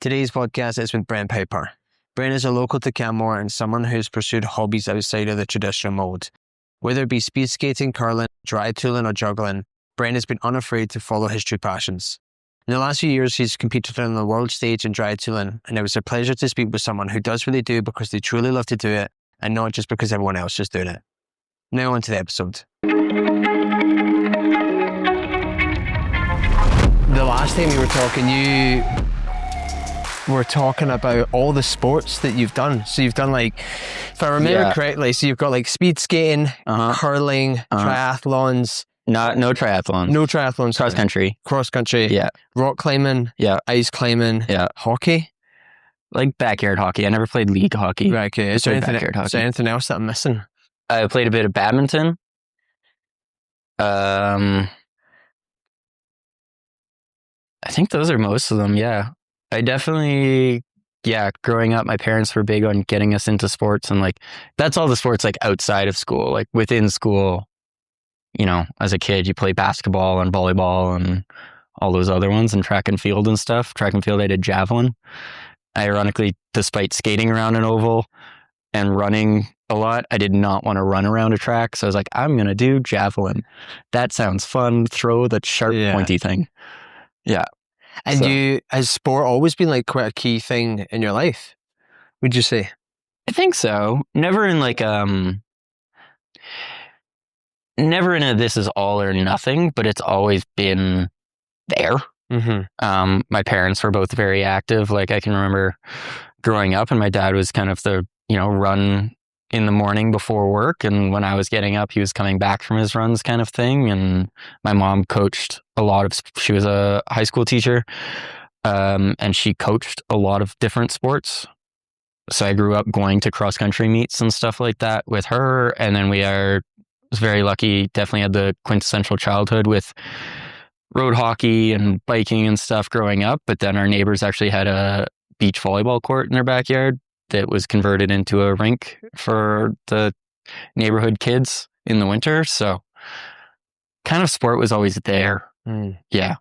Today's podcast is with Bren Piper. Bren is a local to Canmore and someone who's pursued hobbies outside of the traditional mold. Whether it be speed skating, curling, dry tooling or juggling, Bren has been unafraid to follow his true passions. In the last few years, he's competed on the world stage in dry tooling, and it was a pleasure to speak with someone who does what they do because they truly love to do it and not just because everyone else is doing it. Now on to the episode. The last time we were talking, you were talking about all the sports that you've done. So you've done if I remember correctly, so you've got speed skating, curling, triathlons. No triathlons. No triathlons. Cross country. Cross country. Yeah. Rock climbing. Yeah. Ice climbing. Yeah. Hockey. Backyard hockey. I never played league hockey. Right, okay. Is there anything else that I'm missing? I played a bit of badminton. I think those are most of them, yeah. I definitely, growing up, my parents were big on getting us into sports, and that's all the sports outside of school. Within school, as a kid, you play basketball and volleyball and all those other ones, and track and field and stuff. Track and field, I did javelin. Ironically, despite skating around an oval and running a lot, I did not want to run around a track. So I was like, I'm going to do javelin. That sounds fun. Throw the sharp, pointy thing. Yeah. And has sport always been quite a key thing in your life, would you say? I think so. Never in never in a this is all or nothing, but it's always been there. Mm-hmm. My parents were both very active. I can remember growing up, and my dad was kind of the, run in the morning before work, and when I was getting up, he was coming back from his runs kind of thing. And my mom coached she was a high school teacher, and she coached a lot of different sports. So I grew up going to cross country meets and stuff like that with her. And then was very lucky, definitely had the quintessential childhood with road hockey and biking and stuff growing up. But then our neighbors actually had a beach volleyball court in their backyard that was converted into a rink for the neighborhood kids in the winter. So kind of sport was always there. Yeah.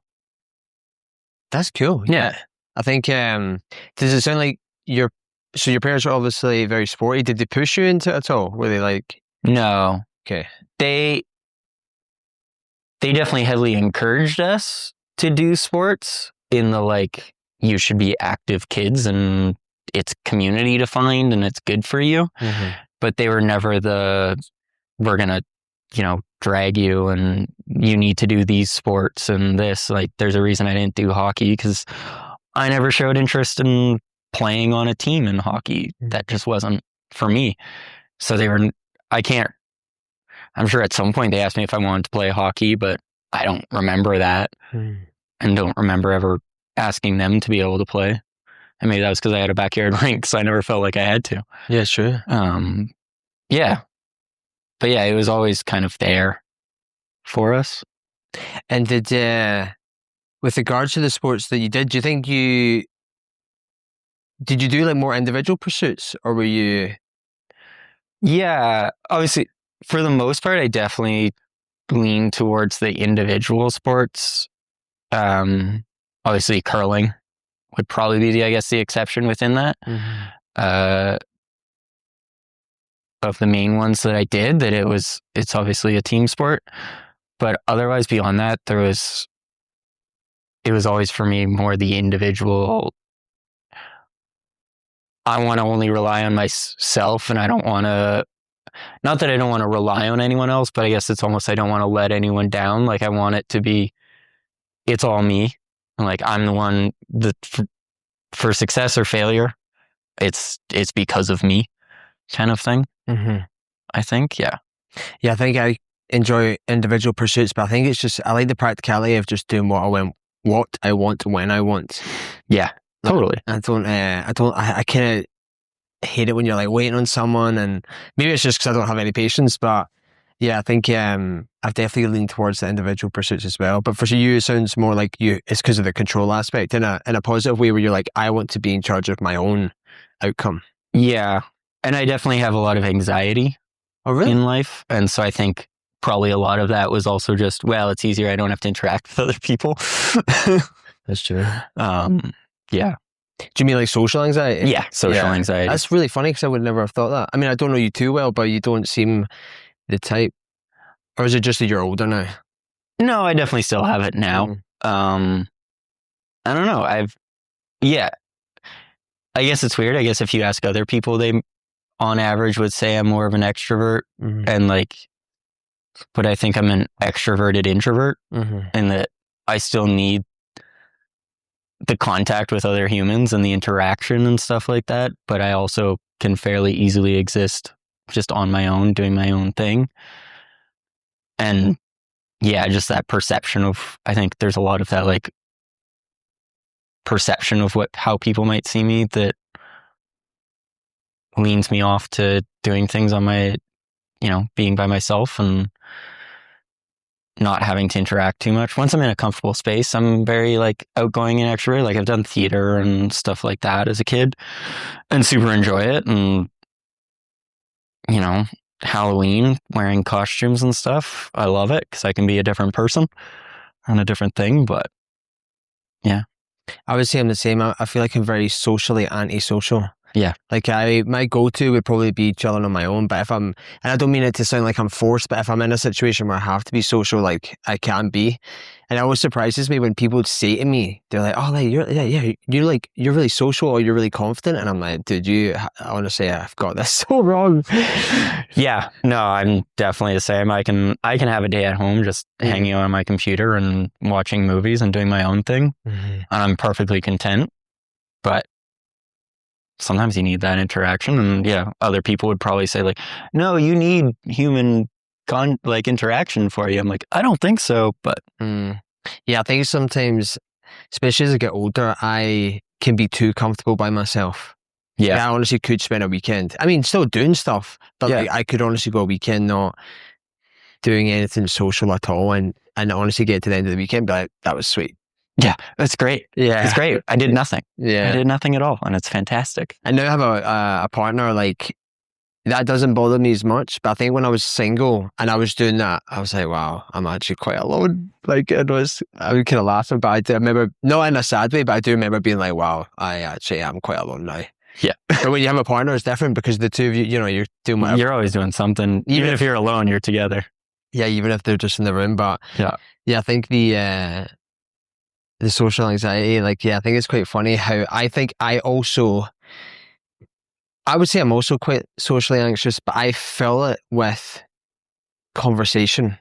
That's cool. Yeah. I think, does it sound like your parents were obviously very sporty. Did they push you into it at all? Were they No. Okay. They definitely heavily encouraged us to do sports in the you should be active kids and it's community defined and it's good for you. Mm-hmm. But they were never we're going to, drag you and you need to do these sports and this. There's a reason I didn't do hockey because I never showed interest in playing on a team in hockey. That just wasn't for me. So I'm sure at some point they asked me if I wanted to play hockey, but I don't remember that and don't remember ever asking them to be able to play. And maybe that was because I had a backyard rink, so I never felt like I had to. Yeah, sure. Yeah. But yeah, it was always kind of there for us. And with regards to the sports that you did, do you think did you do more individual pursuits, or were you? Yeah, obviously, for the most part, I definitely lean towards the individual sports. Obviously, curling would probably be the exception within that. Mm-hmm. Of the main ones that I did, it's obviously a team sport. But otherwise, beyond that, it was always for me more the individual. I want to only rely on myself, and I don't want to, not that I don't want to rely on anyone else, but I guess it's almost I don't want to let anyone down. I want it to be, it's all me. I'm the one that for success or failure, it's because of me kind of thing. Mm-hmm. I think, yeah. Yeah, I think I enjoy individual pursuits, but I think it's just, I like the practicality of just doing what I want when I want. Yeah, totally. I kind of hate it when you're waiting on someone, and maybe it's just because I don't have any patience, but yeah, I think I've definitely leaned towards the individual pursuits as well. But for you, it sounds more like it's because of the control aspect in a positive way where you're I want to be in charge of my own outcome. Yeah. And I definitely have a lot of anxiety in life. And so I think probably a lot of that was also just, it's easier. I don't have to interact with other people. That's true. Yeah. Do you mean like social anxiety? Yeah, social anxiety. That's really funny because I would never have thought that. I mean, I don't know you too well, but you don't seem the type. Or is it just that you're older now? No, I definitely still have it now. I don't know. I guess it's weird. I guess if you ask other people, they on average would say I'm more of an extrovert, and like, but I think I'm an extroverted introvert, and that I still need the contact with other humans and the interaction and stuff like that. But I also can fairly easily exist just on my own, doing my own thing. And yeah, just that perception of, I think there's a lot of that like perception of how people might see me that leans me off to doing things on my, being by myself and not having to interact too much. Once I'm in a comfortable space, I'm very like outgoing and extrovert. Like I've done theater and stuff like that as a kid and super enjoy it. And, Halloween, wearing costumes and stuff, I love it because I can be a different person and a different thing. But yeah. I would say I'm the same. I feel like I'm very socially antisocial. Yeah. Like my go-to would probably be chilling on my own, but and I don't mean it to sound like I'm forced, but if I'm in a situation where I have to be social, like I can be. And it always surprises me when people say to me, they're like, oh, like, you're really social or you're really confident. And I'm like, dude, honestly, I've got this so wrong. Yeah, no, I'm definitely the same. I can have a day at home just hanging on my computer and watching movies and doing my own thing. And I'm perfectly content. But sometimes you need that interaction, and other people would probably say like, no, you need human interaction for you. I'm like, I don't think so, but yeah, I think sometimes, especially as I get older, I can be too comfortable by myself. Yeah, I honestly could spend a weekend. I mean, still doing stuff, but like, I could honestly go a weekend not doing anything social at all, and honestly get to the end of the weekend, be like, that was sweet. Yeah, that's great. Yeah, it's great. I did nothing. Yeah, I did nothing at all, and it's fantastic. I now have a partner, like, that doesn't bother me as much, but I think when I was single and I was doing that, I was like, wow, I'm actually quite alone. Like, I would kind of laugh about it. I remember, not in a sad way, but I do remember being like, wow, I actually am quite alone now. Yeah. But when you have a partner, it's different because the two of you, you're doing whatever. You're always doing something. Even if you're alone, you're together. Yeah, even if they're just in the room. But yeah, I think the social anxiety, I think it's quite funny how I think I would say I'm also quite socially anxious, but I fill it with conversation.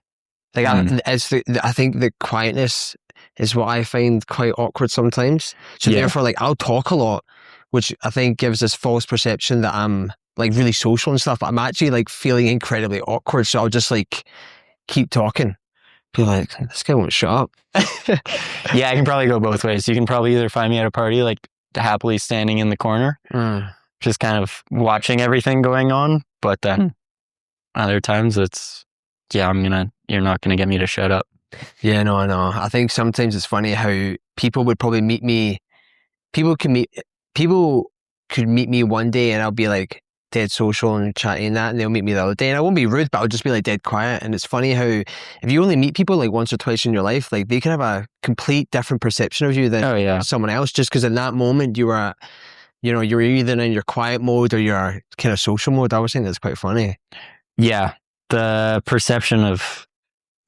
Like I think the quietness is what I find quite awkward sometimes. So therefore, like, I'll talk a lot, which I think gives this false perception that I'm like really social and stuff, but I'm actually like feeling incredibly awkward. So I'll just like keep talking. Be like, this guy won't shut up. Yeah, I can probably go both ways. You can probably either find me at a party, like happily standing in the corner, just kind of watching everything going on. But then other times it's, you're not going to get me to shut up. Yeah, no, I know. I think sometimes it's funny how people would probably meet me. People could meet me one day and I'll be like dead social and chatty and that, and they'll meet me the other day and I won't be rude, but I'll just be like dead quiet. And it's funny how if you only meet people like once or twice in your life, like they can have a complete different perception of you than someone else, just because in that moment you were, you're either in your quiet mode or your kind of social mode. I was saying that's quite funny. Yeah, the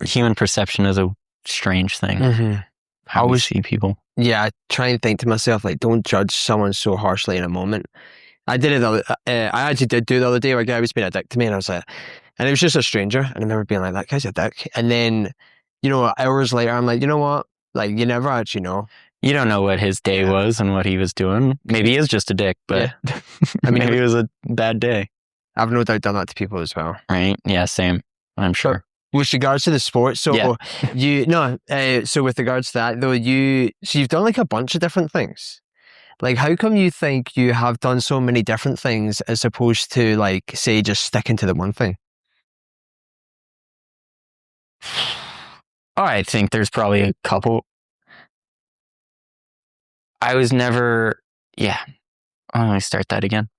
human perception is a strange thing. How we see people. Yeah, I try and think to myself, like, don't judge someone so harshly in a moment. I did it. I actually did do the other day where a guy was being a dick to me, and I was like, and it was just a stranger, and I remember being like, that guy's a dick. And then, hours later, I'm like, you know what? Like, you never actually know. You don't know what his day was and what he was doing. Maybe he is just a dick, but I mean, maybe it was a bad day. I've no doubt done that to people as well. Right? Yeah, same. I'm sure. With regards to the sport, so so with regards to that though, you've done like a bunch of different things. Like, how come you think you have done so many different things as opposed to, like, say, just sticking to the one thing? Oh, I think there's probably a couple. I was never, let me start that again.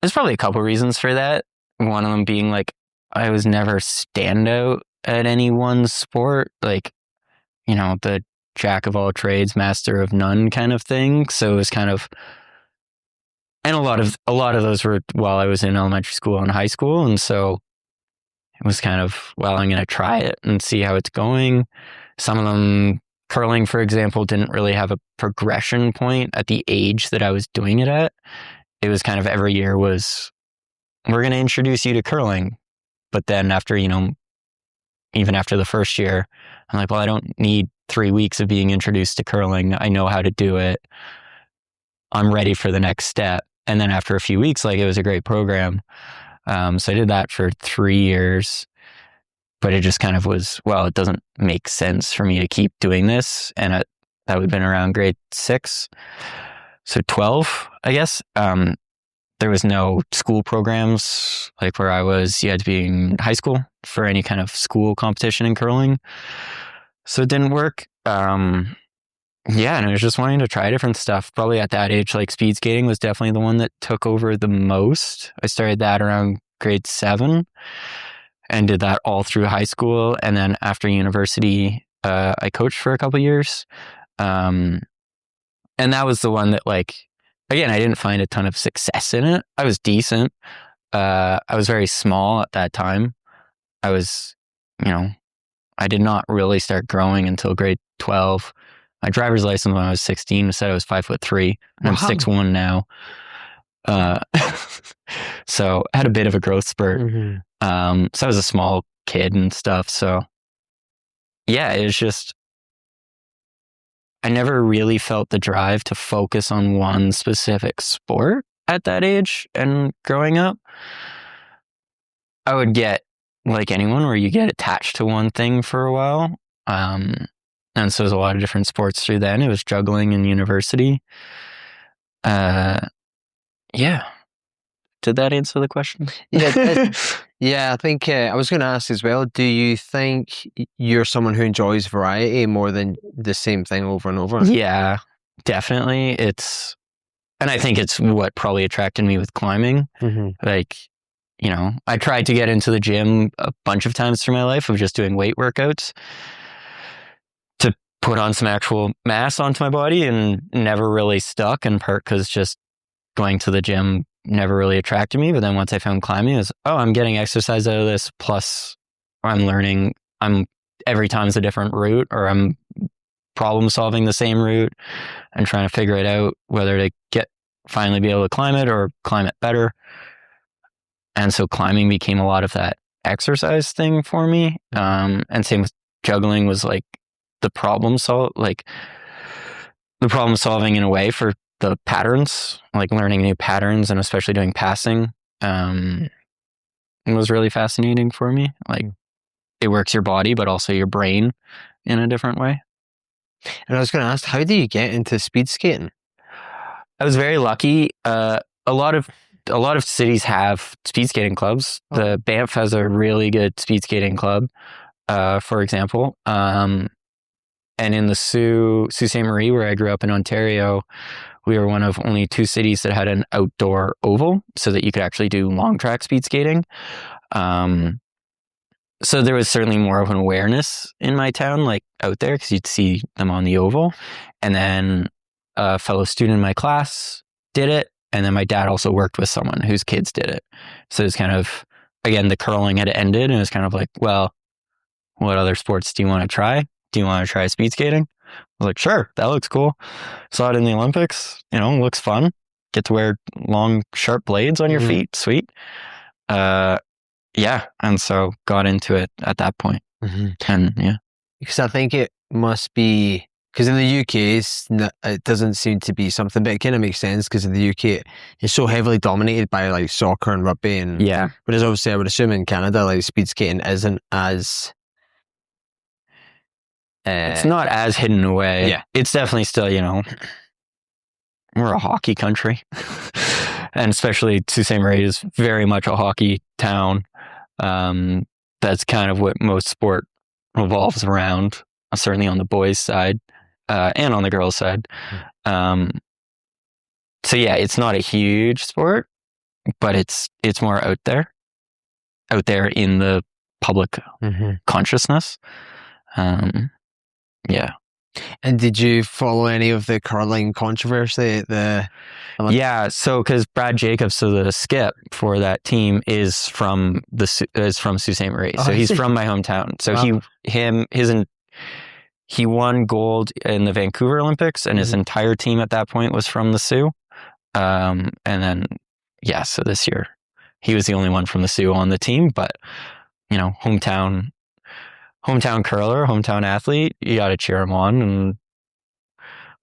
There's probably a couple reasons for that. One of them being, like, I was never standout at any one sport. Like, the jack of all trades, master of none kind of thing. So it was kind of, and a lot of those were while I was in elementary school and high school. And so it was kind of, well, I'm going to try it and see how it's going. Some of them, curling, for example, didn't really have a progression point at the age that I was doing it at. It was kind of every year was, we're going to introduce you to curling. But then after, even after the first year, I'm like, well, I don't need 3 weeks of being introduced to curling. I know how to do it. I'm ready for the next step. And then after a few weeks, like, it was a great program. So I did that for 3 years, but it just kind of was, well, it doesn't make sense for me to keep doing this. And that would have been around grade 6. So 12, I guess. There was no school programs like where I was. You had to be in high school for any kind of school competition in curling. So it didn't work. And I was just wanting to try different stuff. Probably at that age, like speed skating was definitely the one that took over the most. I started that around grade 7 and did that all through high school. And then after university, I coached for a couple of years. And that was the one that, like, again, I didn't find a ton of success in it. I was decent. I was very small at that time. I was, I did not really start growing until grade 12. My driver's license when I was 16 said I was 5'3", and I'm 6'1" now. So I had a bit of a growth spurt. Mm-hmm. So I was a small kid and stuff. So yeah, it was just, I never really felt the drive to focus on one specific sport at that age and growing up. I would get, like anyone, where you get attached to one thing for a while. And so there's a lot of different sports through then. It was juggling in university. Yeah. Did that answer the question? Yeah. Yeah, I think I was going to ask as well, do you think you're someone who enjoys variety more than the same thing over and over? Yeah, definitely. And I think it's what probably attracted me with climbing. Mm-hmm. Like, I tried to get into the gym a bunch of times through my life of just doing weight workouts to put on some actual mass onto my body, and never really stuck, in part because just going to the gym never really attracted me. But then once I found climbing, it was, I'm getting exercise out of this, plus I'm learning, every time's a different route, or I'm problem solving the same route and trying to figure it out, whether to finally be able to climb it or climb it better. And so climbing became a lot of that exercise thing for me. And same with juggling, was like the problem solving in a way for the patterns, like learning new patterns, and especially doing passing. It was really fascinating for me. Like, it works your body, but also your brain in a different way. And I was going to ask, how do you get into speed skating? I was very lucky. A lot of cities have speed skating clubs. Oh. The Banff has a really good speed skating club, for example. And in the Sault Ste. Marie, where I grew up in Ontario, we were one of only 2 cities that had an outdoor oval so that you could actually do long track speed skating. So there was certainly more of an awareness in my town, like out there, because you'd see them on the oval. And then a fellow student in my class did it. And then my dad also worked with someone whose kids did it. So it was kind of, again, the curling had ended, and it was kind of like, well, what other sports do you want to try? Do you want to try speed skating? I was like, sure, that looks cool. Saw it in the Olympics, looks fun. Get to wear long, sharp blades on your feet. Sweet. Yeah. And so got into it at that point. Mm-hmm. And yeah. Because I think it must be, because in the UK, it doesn't seem to be something, but it kind of makes sense because in the UK, it's so heavily dominated by like soccer and rugby. And yeah. Whereas obviously I would assume in Canada, like speed skating isn't as... it's not as hidden away. Yeah. It's definitely still, we're a hockey country. And especially Sault Ste. Marie is very much a hockey town. That's kind of what most sport revolves around, certainly on the boys' side and on the girls' side. So yeah, it's not a huge sport, but it's more out there in the public consciousness. Yeah. And did you follow any of the curling controversy? Yeah, so because Brad Jacobs, so the skip for that team, is from Sault Ste. Marie, so he's from my hometown. So he won gold in the Vancouver Olympics, and his entire team at that point was from the Sioux. And then so this year he was the only one from the Sioux on the team, but hometown curler, hometown athlete, you got to cheer him on. And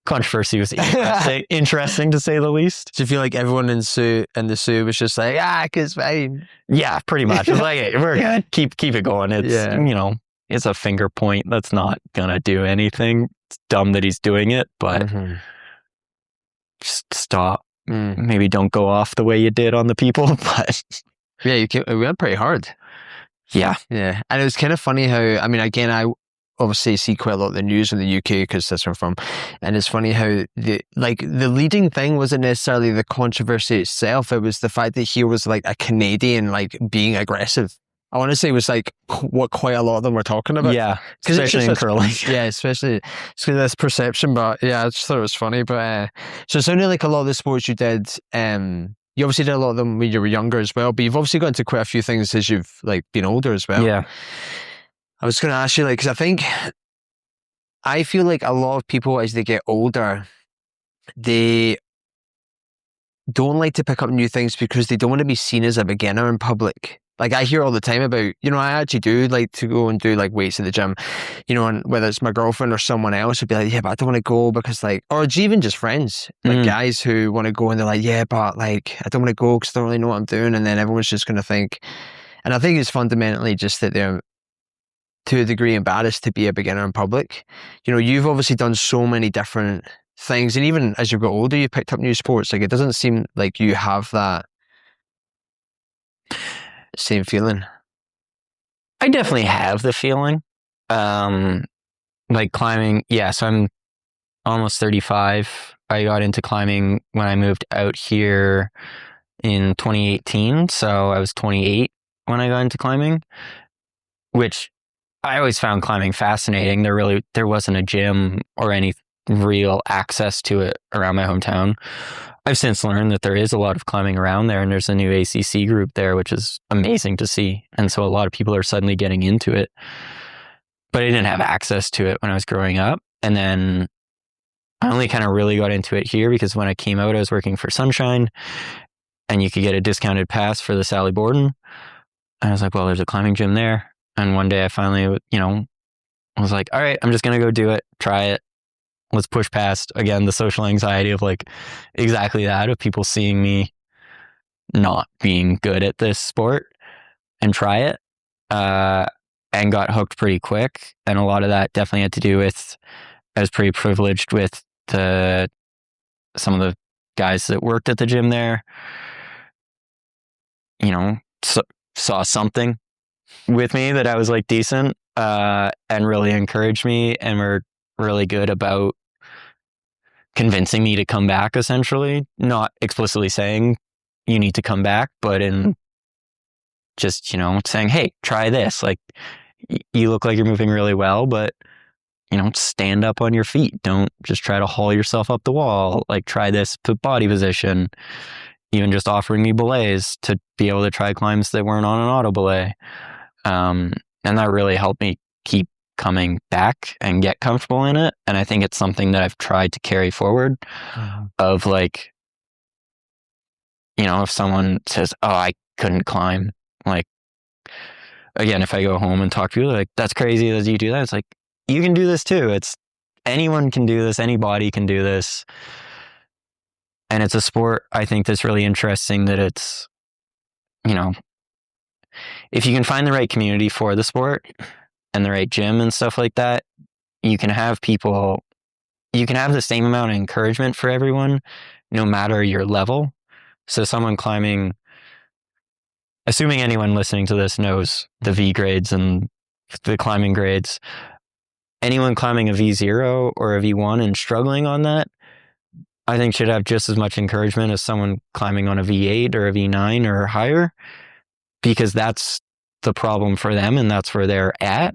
controversy was interesting to say the least. Do you feel like everyone in the Sioux was just like, because fine? Yeah, pretty much. It's like, hey, we're good. Keep it going. It's it's a finger point. That's not gonna do anything. It's dumb that he's doing it, but just stop. Maybe don't go off the way you did on the people. But yeah, we went pretty hard. Yeah. And it was kind of funny how, I mean, again, I obviously see quite a lot of the news in the UK because that's where I'm from, and it's funny how the leading thing wasn't necessarily the controversy itself. It was the fact that he was like a Canadian, like being aggressive. I want to say it was like what quite a lot of them were talking about. Yeah, especially in curling. Yeah, especially because of this perception. But yeah, I just thought it was funny. But so it sounded like a lot of the sports you did. You obviously did a lot of them when you were younger as well. But you've obviously got into quite a few things as you've like been older as well. Yeah. I was going to ask you, like, because I feel like a lot of people as they get older, they don't like to pick up new things because they don't want to be seen as a beginner in public. Like I hear all the time about, I actually do like to go and do like weights at the gym, and whether it's my girlfriend or someone else would be like, yeah, but I don't want to go because like, or even just friends, like guys who want to go and they're like, yeah, but like, I don't want to go because I don't really know what I'm doing. And then everyone's just going to think, and I think it's fundamentally just that they're to a degree embarrassed to be a beginner in public. You've obviously done so many different things, and even as you've got older, you picked up new sports. Like it doesn't seem like you have that same feeling. I definitely have the feeling. Like climbing, so I'm almost 35. I got into climbing when I moved out here in 2018, so I was 28 when I got into climbing, which I always found climbing fascinating. There wasn't a gym or any real access to it around my hometown. I've since learned that there is a lot of climbing around there, and there's a new ACC group there, which is amazing to see. And so a lot of people are suddenly getting into it. But I didn't have access to it when I was growing up. And then I only kind of really got into it here because when I came out, I was working for Sunshine, and you could get a discounted pass for the Sally Borden. And I was like, well, there's a climbing gym there. And one day I finally, I was like, all right, I'm just going to go do it, try it. Let's push past, again, the social anxiety of like exactly that, of people seeing me not being good at this sport, and try it. And got hooked pretty quick. And a lot of that definitely had to do with, I was pretty privileged with some of the guys that worked at the gym there, saw something with me that I was like decent, and really encouraged me, and were really good about convincing me to come back, essentially. Not explicitly saying you need to come back, but in just, saying, hey, try this. Like, you look like you're moving really well, but, stand up on your feet. Don't just try to haul yourself up the wall. Like, try this body position. Even just offering me belays to be able to try climbs that weren't on an auto belay. And that really helped me keep coming back and get comfortable in it. And I think it's something that I've tried to carry forward of like, if someone says, oh, I couldn't climb, like, again, if I go home and talk to people, like, that's crazy that you do that. It's like, you can do this too. Anyone can do this. Anybody can do this. And it's a sport, I think, that's really interesting, that it's, if you can find the right community for the sport and the right gym and stuff like that, you can have the same amount of encouragement for everyone, no matter your level. So someone climbing, assuming anyone listening to this knows the V grades and the climbing grades, anyone climbing a V0 or a V1 and struggling on that, I think should have just as much encouragement as someone climbing on a V8 or a V9 or higher, because that's the problem for them and that's where they're at.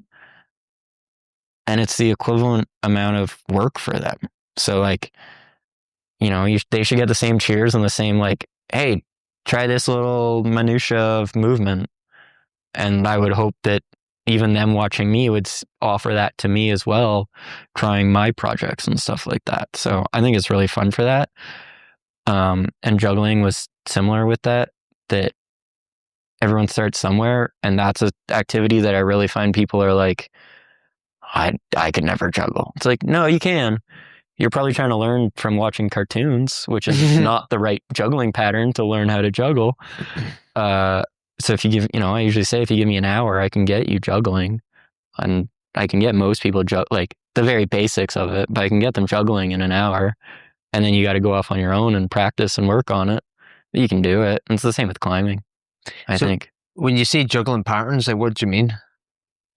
and it's the equivalent amount of work for them. So like, they should get the same cheers and the same like, hey, try this little minutia of movement. And I would hope that even them watching me would offer that to me as well, trying my projects and stuff like that. So I think it's really fun for that. And juggling was similar with that everyone starts somewhere, and that's an activity that I really find people are like, I could never juggle. It's like, no, you can. You're probably trying to learn from watching cartoons, which is not the right juggling pattern to learn how to juggle. So if you give, I usually say if you give me an hour, I can get you juggling, and I can get most people like the very basics of it, but I can get them juggling in an hour, and then you got to go off on your own and practice and work on it. You can do it. And it's the same with climbing, I think. When you say juggling patterns, like what do you mean?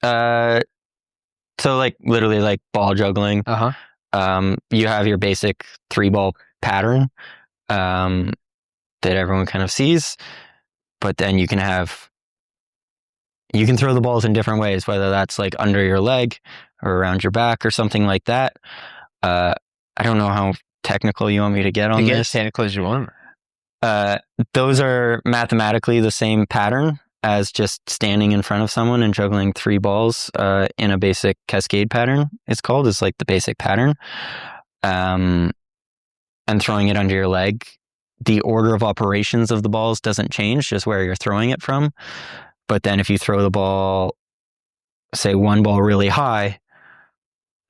So like literally like ball juggling. You have your basic 3-ball pattern that everyone kind of sees, but then you can throw the balls in different ways, whether that's like under your leg or around your back or something like that. I don't know how technical you want me to get on this. Get as technical as you want. Those are mathematically the same pattern as just standing in front of someone and juggling 3 balls in a basic cascade pattern. It's like the basic pattern. And throwing it under your leg. The order of operations of the balls doesn't change, just where you're throwing it from. But then if you throw the ball, say one ball really high,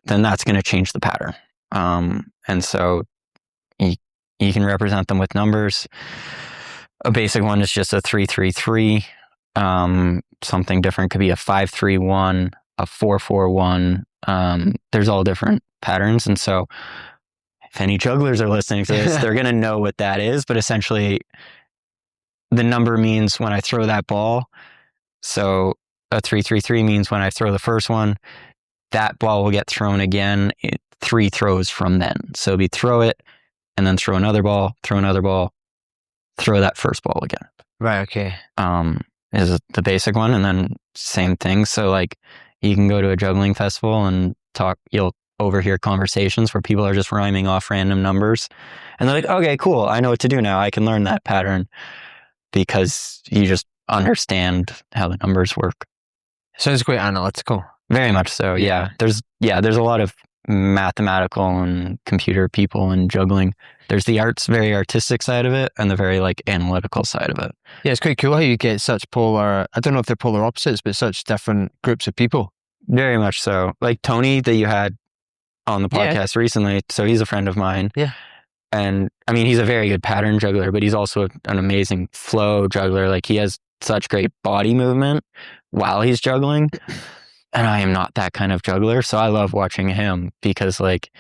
then that's going to change the pattern. And so you can represent them with numbers. A basic one is just a 3-3-3. Something different could be a 5-3-1, a 4-4-1. There's all different patterns. And so if any jugglers are listening to this, they're going to know what that is. But essentially, the number means when I throw that ball. So a 3-3-3 means when I throw the first one, that ball will get thrown again 3 throws from then. So it'd be throw it, and then throw another ball, throw that first ball again. Right, okay. Is the basic one, and then same thing. So like you can go to a juggling festival and you'll overhear conversations where people are just rhyming off random numbers, and they're like, okay, cool, I know what to do now. I can learn that pattern because you just understand how the numbers work. Sounds quite analytical. Very much so. Yeah. There's a lot of mathematical and computer people in juggling. There's the very artistic side of it and the very like analytical side of it. Yeah, it's quite cool how you get such I don't know if they're polar opposites, but such different groups of people. Very much so. Like Tony that you had on the podcast recently. So he's a friend of mine. Yeah. And I mean, he's a very good pattern juggler, but he's also an amazing flow juggler. Like he has such great body movement while he's juggling. And I am not that kind of juggler. So I love watching him because like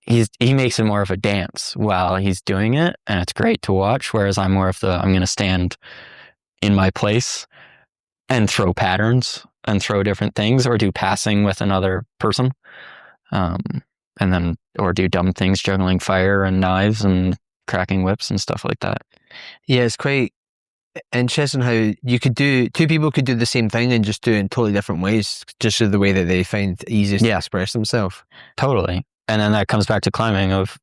he makes it more of a dance while he's doing it. And it's great to watch. Whereas I'm more of I'm going to stand in my place and throw patterns and throw different things or do passing with another person. And then, or do dumb things, juggling fire and knives and cracking whips and stuff like that. Yeah, it's quite interesting how two people could do the same thing and just do it in totally different ways, just the way that they find easiest to express themselves. Totally. And then that comes back to climbing of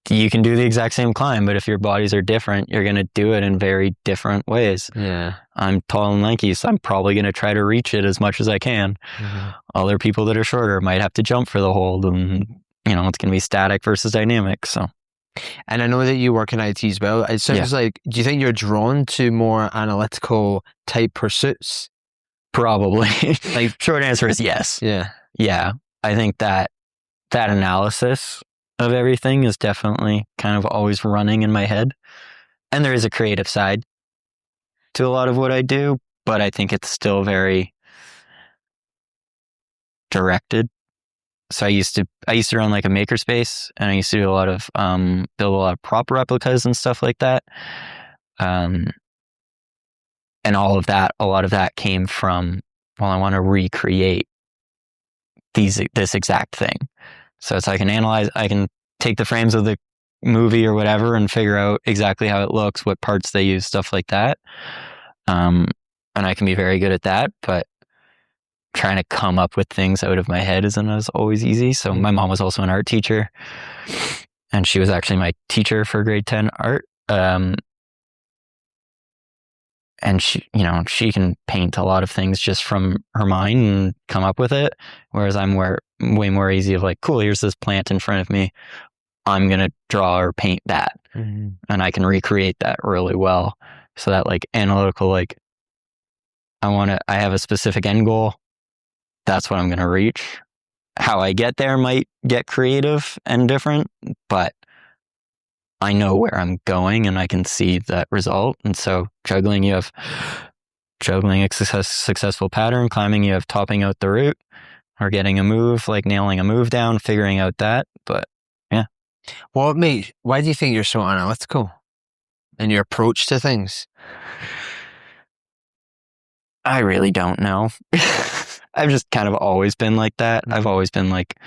you can do the exact same climb, but if your bodies are different, you're going to do it in very different ways. Yeah. I'm tall and lanky, so I'm probably going to try to reach it as much as I can. Mm-hmm. Other people that are shorter might have to jump for the hold, and it's going to be static versus dynamic. So, and I know that you work in IT as well. It sounds like, do you think you're drawn to more analytical type pursuits? Probably. Like, short answer is yes. Yeah. Yeah. I think that analysis of everything is definitely kind of always running in my head. And there is a creative side to a lot of what I do, but I think it's still very directed. So I used to run like a makerspace, and I used to do a lot of build a lot of prop replicas and stuff like that. And a lot of that came from, well, I want to recreate this exact thing. So it's I can take the frames of the movie or whatever and figure out exactly how it looks, what parts they use, stuff like that. And I can be very good at that, but trying to come up with things out of my head isn't as always easy. So my mom was also an art teacher, and she was actually my teacher for grade 10 art. And she can paint a lot of things just from her mind and come up with it. Whereas I'm way more easy of like, cool, here's this plant in front of me. I'm going to draw or paint that. And I can recreate that really well. So that like analytical, like I have a specific end goal. That's what I'm going to reach. How I get there might get creative and different, but I know where I'm going and I can see that result. And so juggling, you have juggling a successful pattern. Climbing, you have topping out the route or getting a move, like nailing a move down, figuring out that. But yeah. Well, mate, why do you think you're so analytical in your approach to things? I really don't know. I've just kind of always been like that. I've always been like,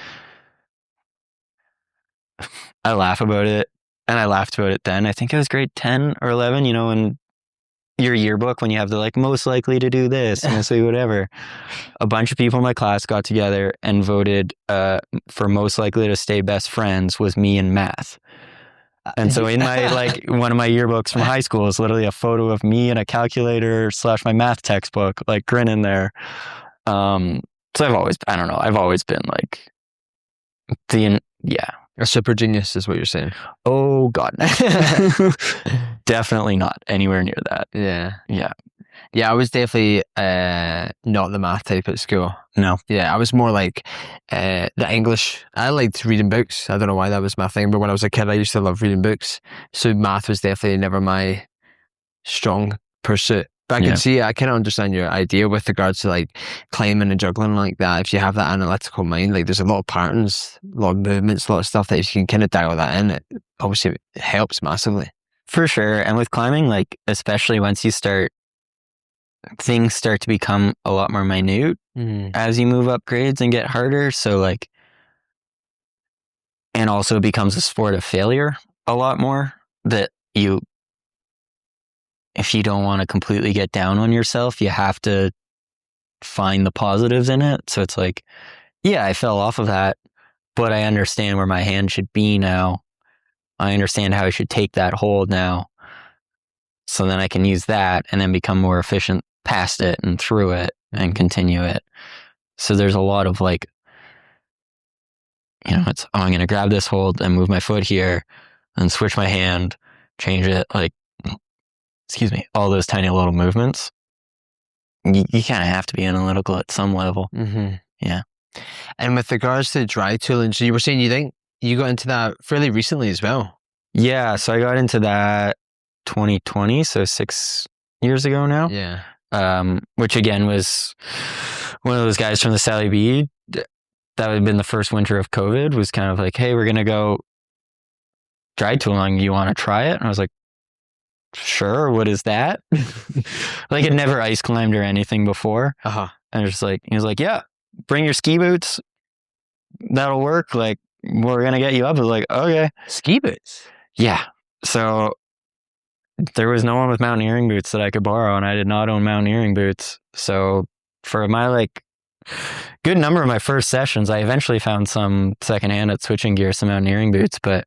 I laugh about it. And I laughed about it then. I think it was grade 10 or 11, in your yearbook when you have the like most likely to do this, mostly whatever. A bunch of people in my class got together and voted for most likely to stay best friends was me and math. And so in my like one of my yearbooks from high school is literally a photo of me and a calculator / my math textbook, like grinning there. So I've always been like a super genius is what you're saying. Oh God. Definitely not anywhere near that. Yeah, I was definitely not the math type at school. No. Yeah, I was more like the English. I liked reading books. I don't know why that was my thing, but when I was a kid, I used to love reading books. So math was definitely never my strong pursuit. But I can understand your idea with regards to like climbing and juggling like that. If you have that analytical mind, like there's a lot of patterns, a lot of movements, a lot of stuff that if you can kind of dial that in, it obviously helps massively. For sure. And with climbing, like especially once things start to become a lot more minute as you move up grades and get harder. So like, and also it becomes a sport of failure a lot more if you don't want to completely get down on yourself, you have to find the positives in it. So it's like, yeah, I fell off of that, but I understand where my hand should be now. I understand how I should take that hold now. So then I can use that and then become more efficient past it and through it and continue it. So there's a lot of like, it's, I'm going to grab this hold and move my foot here and switch my hand, change it, like, all those tiny little movements. You kind of have to be analytical at some level. Yeah. And with regards to dry tooling, so you were saying you think you got into that fairly recently as well? Yeah, so I got into that 2020, so 6 years ago now. Yeah. Which again was one of those guys from the Sally B that had been the first winter of COVID was kind of like, hey, we're going to go dry tooling. You want to try it? And I was like, sure. What is that? Like I'd never ice climbed or anything before. And he was like, yeah, bring your ski boots. That'll work. Like we're going to get you up. I was like, okay. Ski boots? Yeah. So there was no one with mountaineering boots that I could borrow, and I did not own mountaineering boots. So for my like good number of my first sessions, I eventually found some secondhand at Switching Gear, some mountaineering boots, but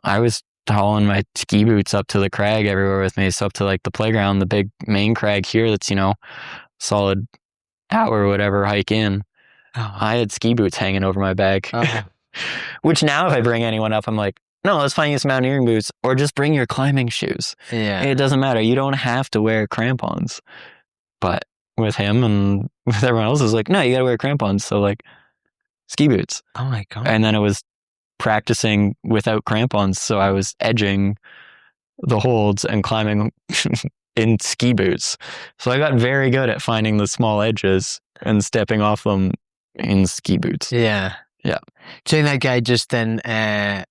I was hauling my ski boots up to the crag everywhere with me. So up to like the playground, the big main crag here that's, solid hour or whatever hike in. I had ski boots hanging over my back. Which now if I bring anyone up, I'm like, no, let's find you some mountaineering boots or just bring your climbing shoes. Yeah. It doesn't matter. You don't have to wear crampons. But with him and with everyone else, it's like, no, you got to wear crampons. So like ski boots. Oh my God. And then it was practicing without crampons. So I was edging the holds and climbing in ski boots. So I got very good at finding the small edges and stepping off them in ski boots. Yeah. Yeah. So that guy just then, I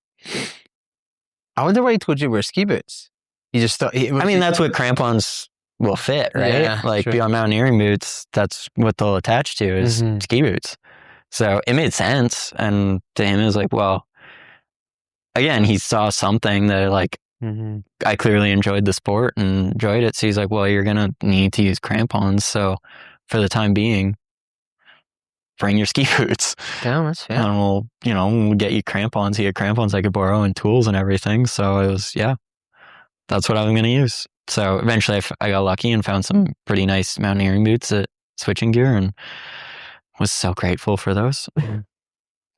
wonder why he told you to wear ski boots. He just thought... that's what crampons will fit, right? Yeah, like beyond mountaineering boots, that's what they'll attach to is ski boots. So it made sense. And to him, it was like, well, again, he saw something that like, I clearly enjoyed the sport and enjoyed it. So he's like, well, you're going to need to use crampons. So for the time being, bring your ski boots. Damn, that's fair. And we'll get you crampons. He had crampons I could borrow and tools and everything. So it was, that's what I'm going to use. So eventually I got lucky and found some pretty nice mountaineering boots at Switching Gear and was so grateful for those.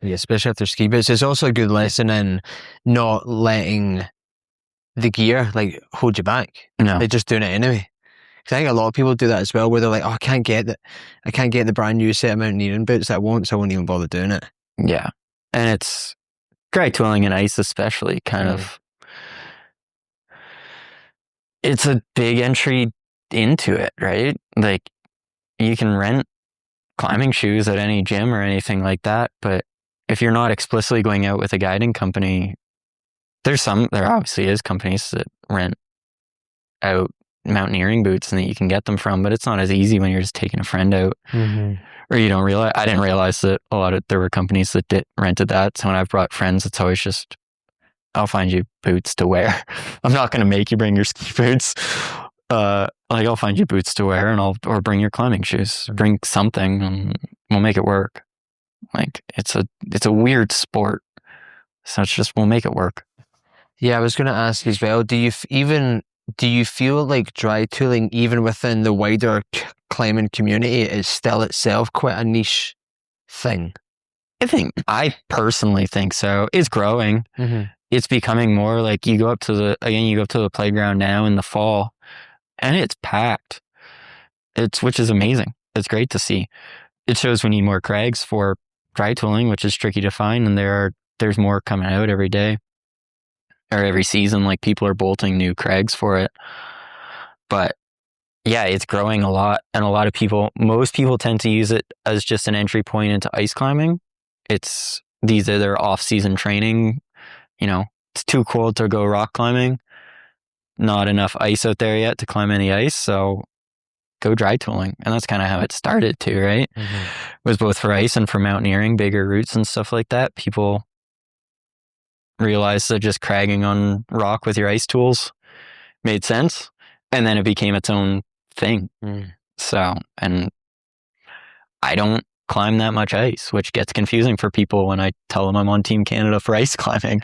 Yeah, especially after ski boots. It's also a good lesson in not letting the gear like hold you back. No. They're just doing it anyway. Because I think a lot of people do that as well, where they're like, oh, I can't get the brand new set of mountaineering boots that I want, so I won't even bother doing it. Yeah. And it's dry tooling and ice especially kind of, it's a big entry into it, right? Like you can rent climbing shoes at any gym or anything like that, but if you're not explicitly going out with a guiding company, there obviously is companies that rent out mountaineering boots and that you can get them from, but it's not as easy when you're just taking a friend out. Or you don't realize. I didn't realize that there were companies that rented that. So when I've brought friends, it's always just, I'll find you boots to wear. I'm not going to make you bring your ski boots. I'll find you boots to wear or bring your climbing shoes. Bring something and we'll make it work. Like it's a weird sport. So it's just, we'll make it work. Yeah, I was going to ask as well, do you feel like dry tooling, even within the wider climbing community, is still itself quite a niche thing? I personally think so. It's growing. It's becoming more like you go up to the playground now in the fall and it's packed. Which is amazing. It's great to see. It shows we need more crags for dry tooling, which is tricky to find. And there's more coming out every day or every season. Like people are bolting new crags for it. But yeah, it's growing a lot. And most people tend to use it as just an entry point into ice climbing. These are their off-season training. It's too cold to go rock climbing. Not enough ice out there yet to climb any ice. So go dry tooling. And that's kind of how it started too, right? It was both for ice and for mountaineering, bigger routes and stuff like that. People realized that just cragging on rock with your ice tools made sense. And then it became its own thing. So, and I don't climb that much ice, which gets confusing for people when I tell them I'm on Team Canada for ice climbing.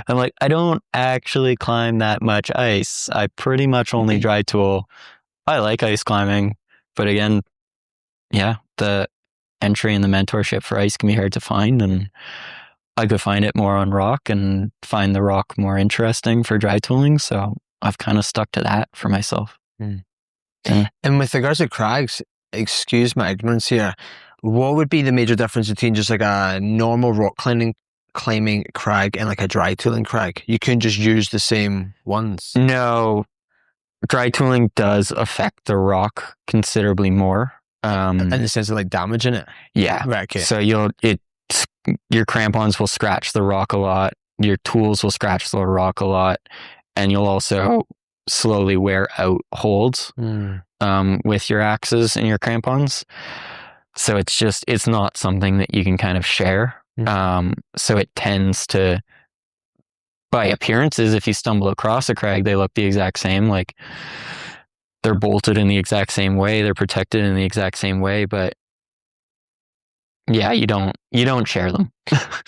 I'm like, I don't actually climb that much ice. I pretty much only dry tool. I like ice climbing, but again, the entry and the mentorship for ice can be hard to find, and I could find it more on rock and find the rock more interesting for dry tooling. So I've kind of stuck to that for myself. And with regards to crags, excuse my ignorance here, what would be the major difference between just like a normal rock climbing crag and like a dry tooling crag? You couldn't just use the same ones. No, dry tooling does affect the rock considerably more. In the sense of like damaging it? Yeah. Right, okay. So your crampons will scratch the rock a lot. Your tools will scratch the rock a lot. And you'll also slowly wear out holds with your axes and your crampons. So it's not something that you can kind of share. So it tends to, by appearances, if you stumble across a crag, they look the exact same. Like they're bolted in the exact same way. They're protected in the exact same way. But yeah, you don't share them.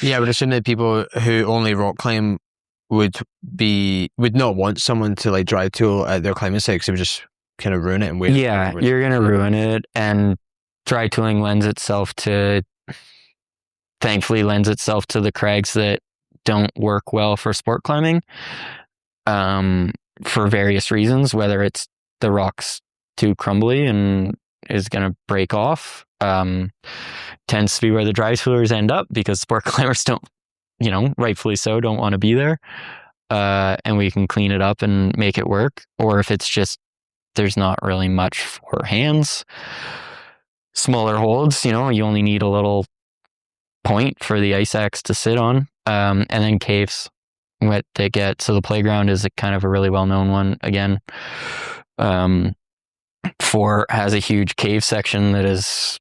Yeah, I would assume that people who only rock climb would not want someone to like dry tool at their climbing site because it would just kind of ruin it and wait. Yeah, you're going to ruin it. And dry tooling thankfully lends itself to the crags that don't work well for sport climbing for various reasons, whether it's the rock's too crumbly and is going to break off. Tends to be where the dry toolers end up because sport climbers don't, rightfully so, don't want to be there. And we can clean it up and make it work. Or if it's just, there's not really much for hands, smaller holds, you only need a little point for the ice axe to sit on. And then caves, what they get. So the playground is a kind of a really well-known one again. Has a huge cave section that is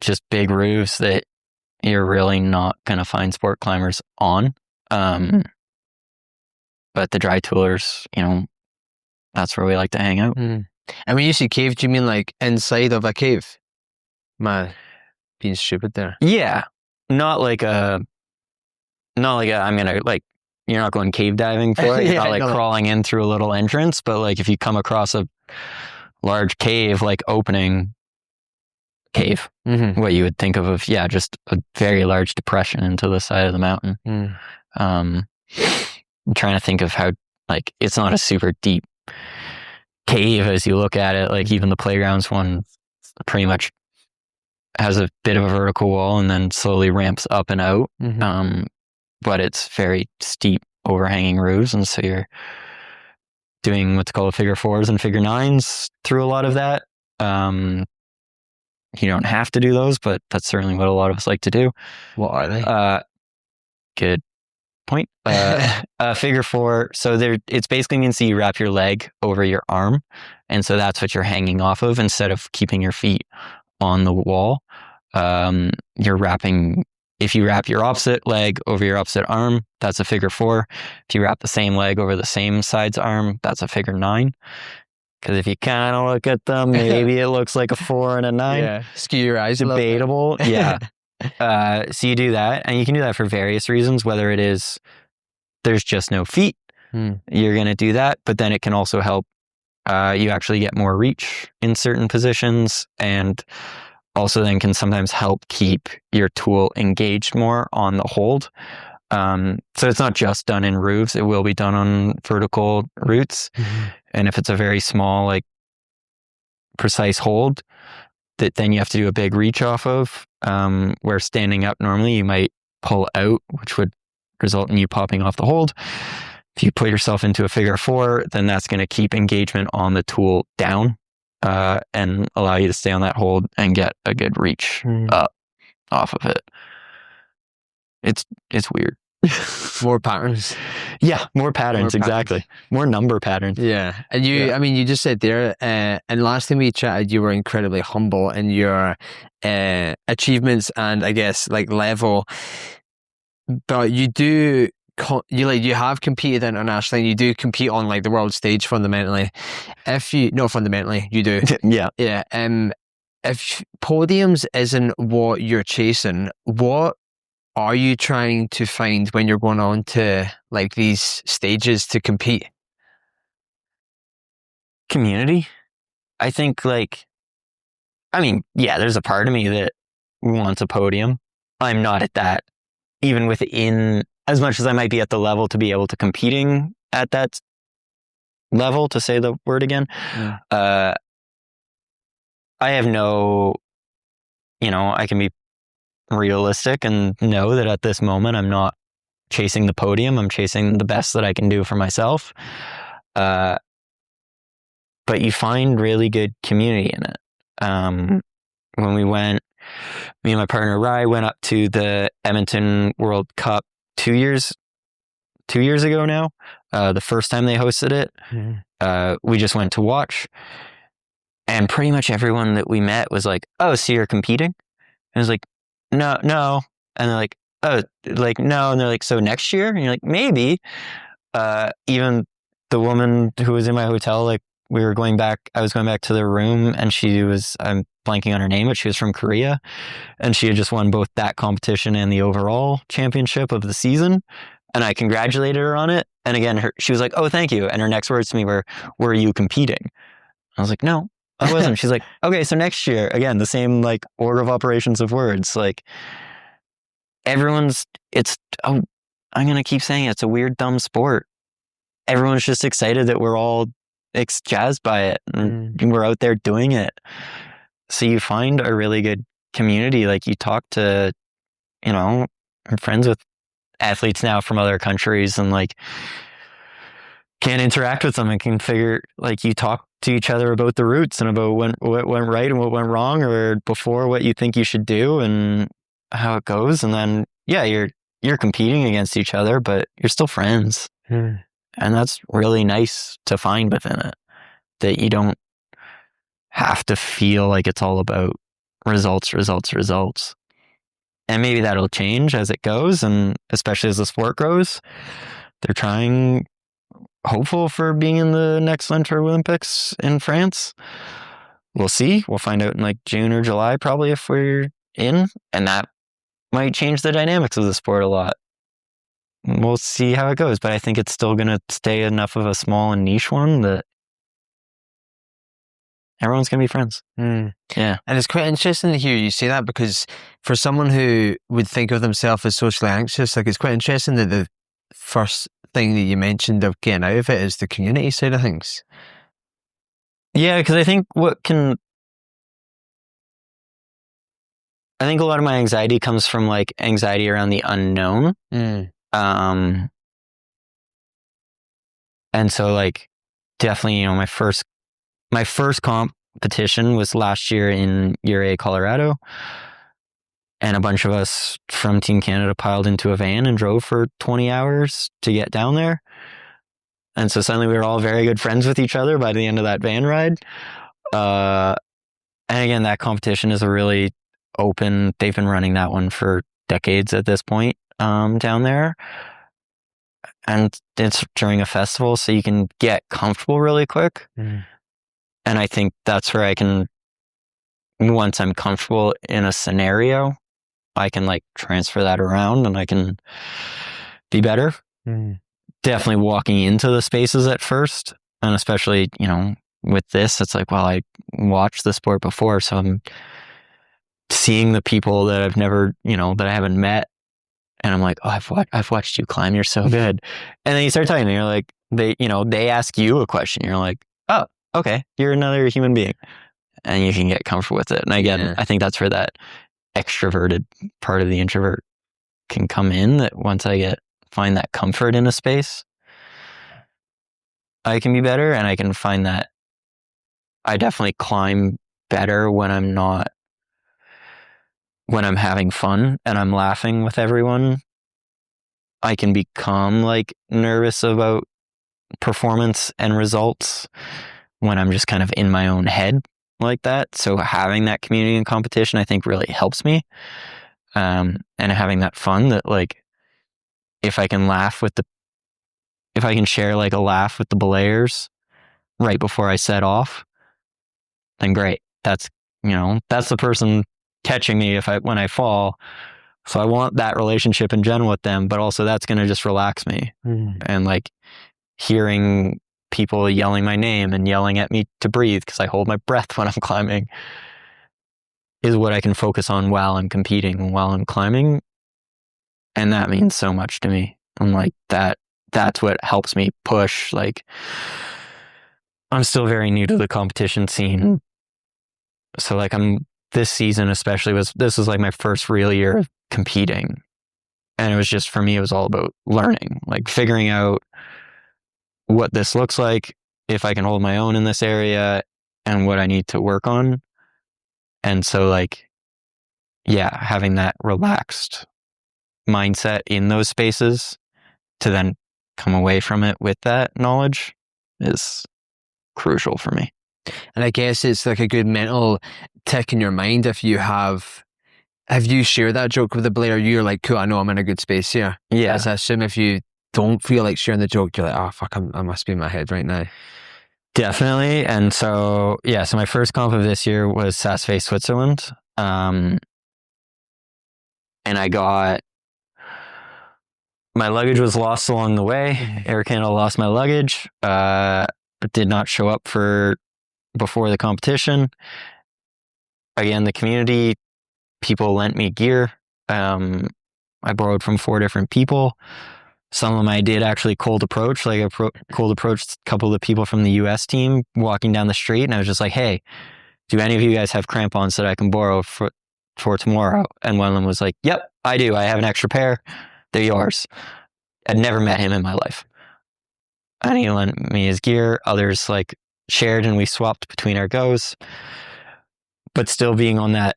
just big roofs that you're really not going to find sport climbers on. But the dry toolers, that's where we like to hang out. And when you say cave, do you mean like inside of a cave? being stupid there. Yeah. Not like I'm gonna like, you're not going cave diving for it. You're not like crawling in through a little entrance, but like if you come across a large cave, like opening cave, what you would think of, just a very large depression into the side of the mountain. I'm trying to think of how, like, it's not a super deep cave as you look at it. Like even the playgrounds one pretty much has a bit of a vertical wall and then slowly ramps up and out. But it's very steep overhanging roofs. And so you're doing what's called figure fours and figure nines through a lot of that. You don't have to do those, but that's certainly what a lot of us like to do. What are they? Good point. Figure four. So it's basically means that you wrap your leg over your arm. And so that's what you're hanging off of instead of keeping your feet on the wall. If you wrap your opposite leg over your opposite arm, that's a figure four. If you wrap the same leg over the same side's arm, that's a figure nine. Because if you kind of look at them, maybe it looks like a 4 and a 9. Yeah, skew your eyes. Debatable. Yeah. So you do that, and you can do that for various reasons, whether it is there's just no feet, you're going to do that, but then it can also help you actually get more reach in certain positions, and also then can sometimes help keep your tool engaged more on the hold. So it's not just done in roofs, it will be done on vertical roots. And if it's a very small, like precise hold, that then you have to do a big reach off of, where standing up normally you might pull out, which would result in you popping off the hold. If you put yourself into a figure four, then that's going to keep engagement on the tool down, and allow you to stay on that hold and get a good reach up off of it. It's weird. More patterns. Yeah, more patterns, exactly. More number patterns. Yeah. And I mean, you just said there, and last time we chatted, you were incredibly humble in your achievements and I guess like level. But you do, you have competed internationally, and you do compete on like the world stage fundamentally. Not fundamentally, you do. Yeah. Yeah. If podiums isn't what you're chasing, what are you trying to find when you're going on to like these stages to compete? Community. I think there's a part of me that wants a podium. I'm not at that, even within, as much as I might be at the level to be able to competing at that level, to say the word again. I have I can be realistic and know that at this moment I'm not chasing the podium. I'm chasing the best that I can do for myself. But you find really good community in it. When me and my partner Rye went up to the Edmonton World Cup 2 years ago now, the first time they hosted it, we just went to watch, and pretty much everyone that we met was like, "Oh, so you're competing?" And I was like, No. And they're like, "Oh, like, no." And they're like, "So next year?" And you're like, "Maybe." Even the woman who was in my hotel, like I was going back to the room, and I'm blanking on her name, but she was from Korea, and she had just won both that competition and the overall championship of the season. And I congratulated her on it. And again, she was like, "Oh, thank you." And her next words to me were you competing? I was like, "No, I wasn't." She's like, "Okay, so next year," again, the same like order of operations of words. Like I'm going to keep saying it, it's a weird, dumb sport. Everyone's just excited that we're all jazzed by it, and we're out there doing it. So you find a really good community. Like you talk to, I'm friends with athletes now from other countries, and like can interact with them and can figure, like you talk to each other about the routes and about what went right and what went wrong, or before what you think you should do and how it goes. And then, you're competing against each other, but you're still friends. And that's really nice to find within it, that you don't have to feel like it's all about results. And maybe that'll change as it goes, and especially as the sport grows. They're trying, hopeful for being in the next Winter Olympics in France. We'll see. We'll find out in like June or July, probably, if we're in, and that might change the dynamics of the sport a lot. We'll see how it goes, but I think it's still going to stay enough of a small and niche one that everyone's going to be friends. Yeah. And it's quite interesting to hear you say that, because for someone who would think of themselves as socially anxious, like, it's quite interesting that the first thing that you mentioned of getting out of it is the community side of things. Yeah, because I think a lot of my anxiety comes from like anxiety around the unknown. And so like definitely, my first competition was last year in Uray, Colorado. And a bunch of us from Team Canada piled into a van and drove for 20 hours to get down there. And so suddenly we were all very good friends with each other by the end of that van ride. And again, that competition is a really open, they've been running that one for decades at this point, down there. And it's during a festival, so you can get comfortable really quick. And I think that's where I can, once I'm comfortable in a scenario, I can like transfer that around and I can be better. Definitely walking into the spaces at first. And especially, with this, it's like, well, I watched the sport before, so I'm seeing the people that I've never, that I haven't met. And I'm like, oh, I've watched you climb. You're so good. And then you start talking and you're like, they ask you a question. You're like, oh, okay. You're another human being. And you can get comfortable with it. And again, I think that's where that extroverted part of the introvert can come in, that once I find that comfort in a space, I can be better. And I can find that I definitely climb better when I'm having fun and I'm laughing with everyone. I can become like nervous about performance and results when I'm just kind of in my own head like that. So having that community and competition, I think, really helps me. And having that fun, that like, if I can share like a laugh with the belayers right before I set off, then great. That's the person catching me when I fall. So I want that relationship in general with them, but also that's going to just relax me. And like hearing people yelling my name and yelling at me to breathe because I hold my breath when I'm climbing is what I can focus on while I'm competing, while I'm climbing. And that means so much to me. I'm like, that's what helps me push. Like, I'm still very new to the competition scene. So like this season especially this was like my first real year of competing. And it was just, for me, it was all about learning, like figuring out what this looks like, if I can hold my own in this area, and what I need to work on. And so like, yeah, having that relaxed mindset in those spaces to then come away from it with that knowledge is crucial for me. And I guess it's like a good mental tick in your mind if you have you shared that joke with the player, you're like, cool, I know I'm in a good space here. Yeah. As I assume if you don't feel like sharing the joke, you're like, oh fuck, I must be in my head right now. Definitely. And so, yeah, so my first comp of this year was Saas-Fee, Switzerland. And my luggage was lost along the way. Air Canada lost my luggage, but did not show up before the competition. Again, the community people lent me gear. I borrowed from 4 different people. Some of them I did actually cold approach. Like I cold approached a couple of the people from the US team walking down the street, and I was just like, hey, do any of you guys have crampons that I can borrow for tomorrow? And one of them was like, yep, I do. I have an extra pair. They're yours. I'd never met him in my life. And he lent me his gear. Others like shared and we swapped between our goes. But still being on that,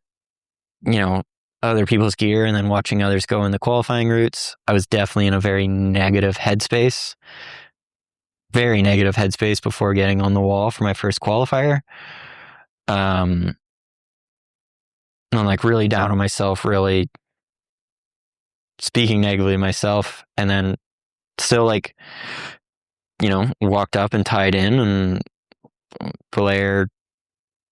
other people's gear and then watching others go in the qualifying routes, I was definitely in a very negative headspace. Very negative headspace before getting on the wall for my first qualifier. And I'm like really down on myself, really speaking negatively of myself. And then still like, walked up and tied in, and Blair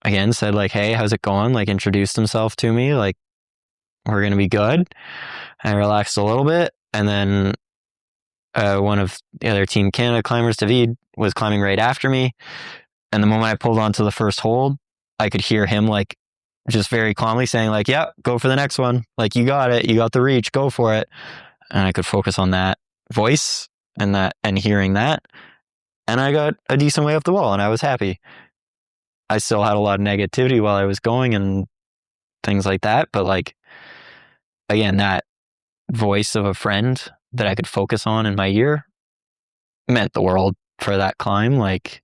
again said like, hey, how's it going? Like introduced himself to me. Like, we're going to be good. I relaxed a little bit. And then one of the other Team Canada climbers, David, was climbing right after me. And the moment I pulled onto the first hold, I could hear him like just very calmly saying like, yeah, go for the next one. Like, you got it. You got the reach. Go for it. And I could focus on that voice and hearing that. And I got a decent way up the wall and I was happy. I still had a lot of negativity while I was going and things like that. But like, again, that voice of a friend that I could focus on in my ear meant the world for that climb. Like,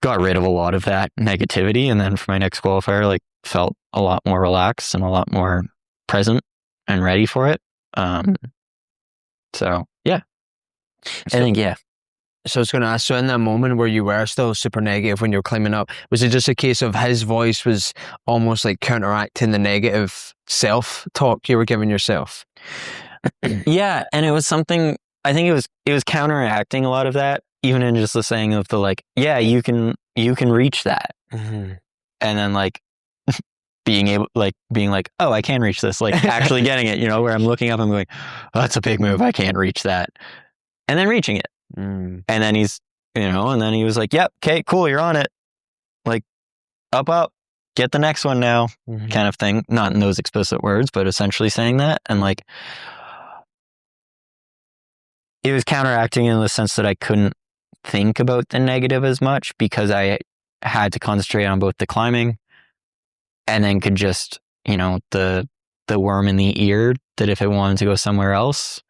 got rid of a lot of that negativity. And then for my next qualifier, like, felt a lot more relaxed and a lot more present and ready for it. So yeah, I think, yeah. So I was going to ask, so in that moment where you were still super negative when you were climbing up, was it just a case of his voice was almost like counteracting the negative self-talk you were giving yourself? Yeah, and it was something, I think it was counteracting a lot of that, even in just the saying of the like, yeah, you can reach that. Mm-hmm. And then like being like, oh, I can reach this, like actually getting it, where I'm looking up, I'm going, oh, that's a big move, I can't reach that. And then reaching it. And then he's, and then he was like, yep, okay, cool, you're on it. Like, up, get the next one now, kind of thing. Not in those explicit words, but essentially saying that. And like, it was counteracting in the sense that I couldn't think about the negative as much because I had to concentrate on both the climbing and then could just, the worm in the ear that if it wanted to go somewhere else,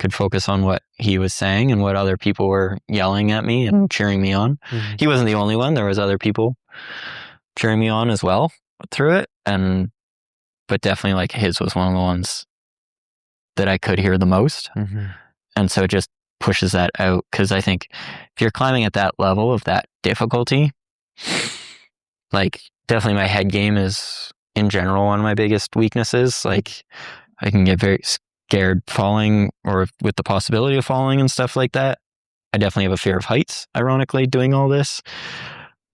could focus on what he was saying and what other people were yelling at me and cheering me on. Mm-hmm. He wasn't the only one. There was other people cheering me on as well through it. But definitely like his was one of the ones that I could hear the most. Mm-hmm. And so it just pushes that out. Cause I think if you're climbing at that level of that difficulty, like definitely my head game is in general one of my biggest weaknesses. Like I can get very scared falling or with the possibility of falling and stuff like that. I definitely have a fear of heights, ironically, doing all this.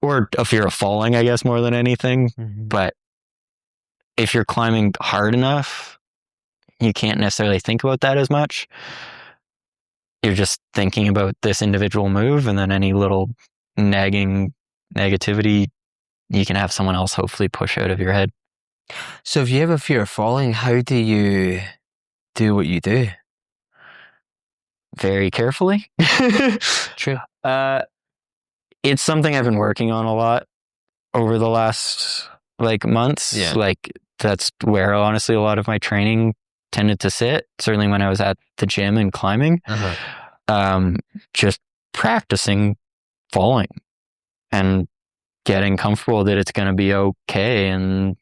Or a fear of falling, I guess, more than anything. Mm-hmm. But if you're climbing hard enough, you can't necessarily think about that as much. You're just thinking about this individual move, and then any little negativity, you can have someone else hopefully push out of your head. So if you have a fear of falling, how do you do what you do? Very carefully. True. It's something I've been working on a lot over the last months. Yeah. Like that's where honestly a lot of my training tended to sit. Certainly when I was at the gym and climbing, just practicing falling and getting comfortable that it's going to be okay. And,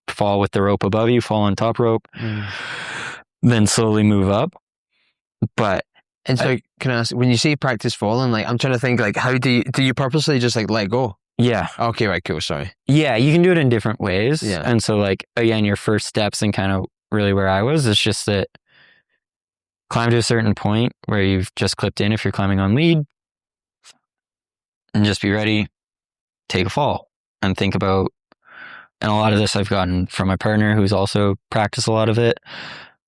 fall with the rope above you, fall on top rope, then slowly move up. And so can I ask, when you say practice falling, I'm trying to think, how do you purposely just let go? Yeah. Okay, right, cool, sorry. Yeah, you can do it in different ways. Yeah. And so again, your first steps and kind of really where I was, it's just that climb to a certain point where you've just clipped in if you're climbing on lead and just be ready, take a fall and think about, and a lot of this I've gotten from my partner who's also practiced a lot of it.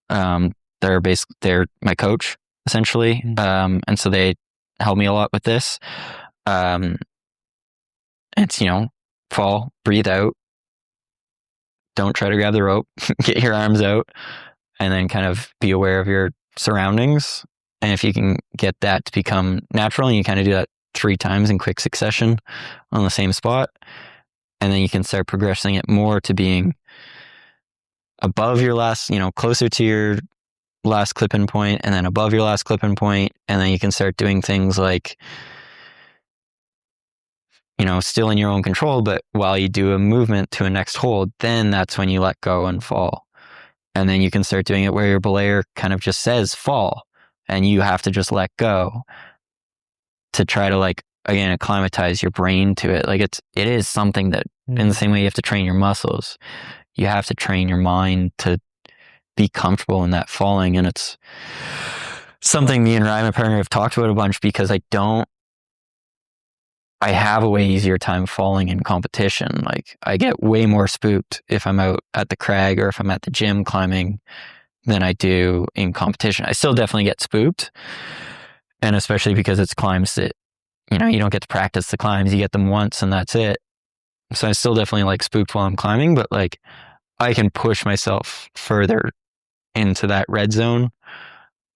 They're my coach essentially. And so they help me a lot with this. It's, fall, breathe out. Don't try to grab the rope, get your arms out, and then kind of be aware of your surroundings. And if you can get that to become natural, and you kind of do that 3 times in quick succession on the same spot, and then you can start progressing it more to being above your last, closer to your last clip-in point, and then above your last clip-in point, and then you can start doing things like, still in your own control, but while you do a movement to a next hold, then that's when you let go and fall. And then you can start doing it where your belayer kind of just says fall, and you have to just let go to try to again, acclimatize your brain to it. It is something that in the same way you have to train your muscles, you have to train your mind to be comfortable in that falling. And it's something me and Ryan, my partner, have talked about a bunch because I don't I have a way easier time falling in competition. Like I get way more spooked if I'm out at the crag or if I'm at the gym climbing than I do in competition. I still definitely get spooked. And especially because it's climbs that, you don't get to practice the climbs. You get them once and that's it. So I still definitely like spooked while I'm climbing, but like I can push myself further into that red zone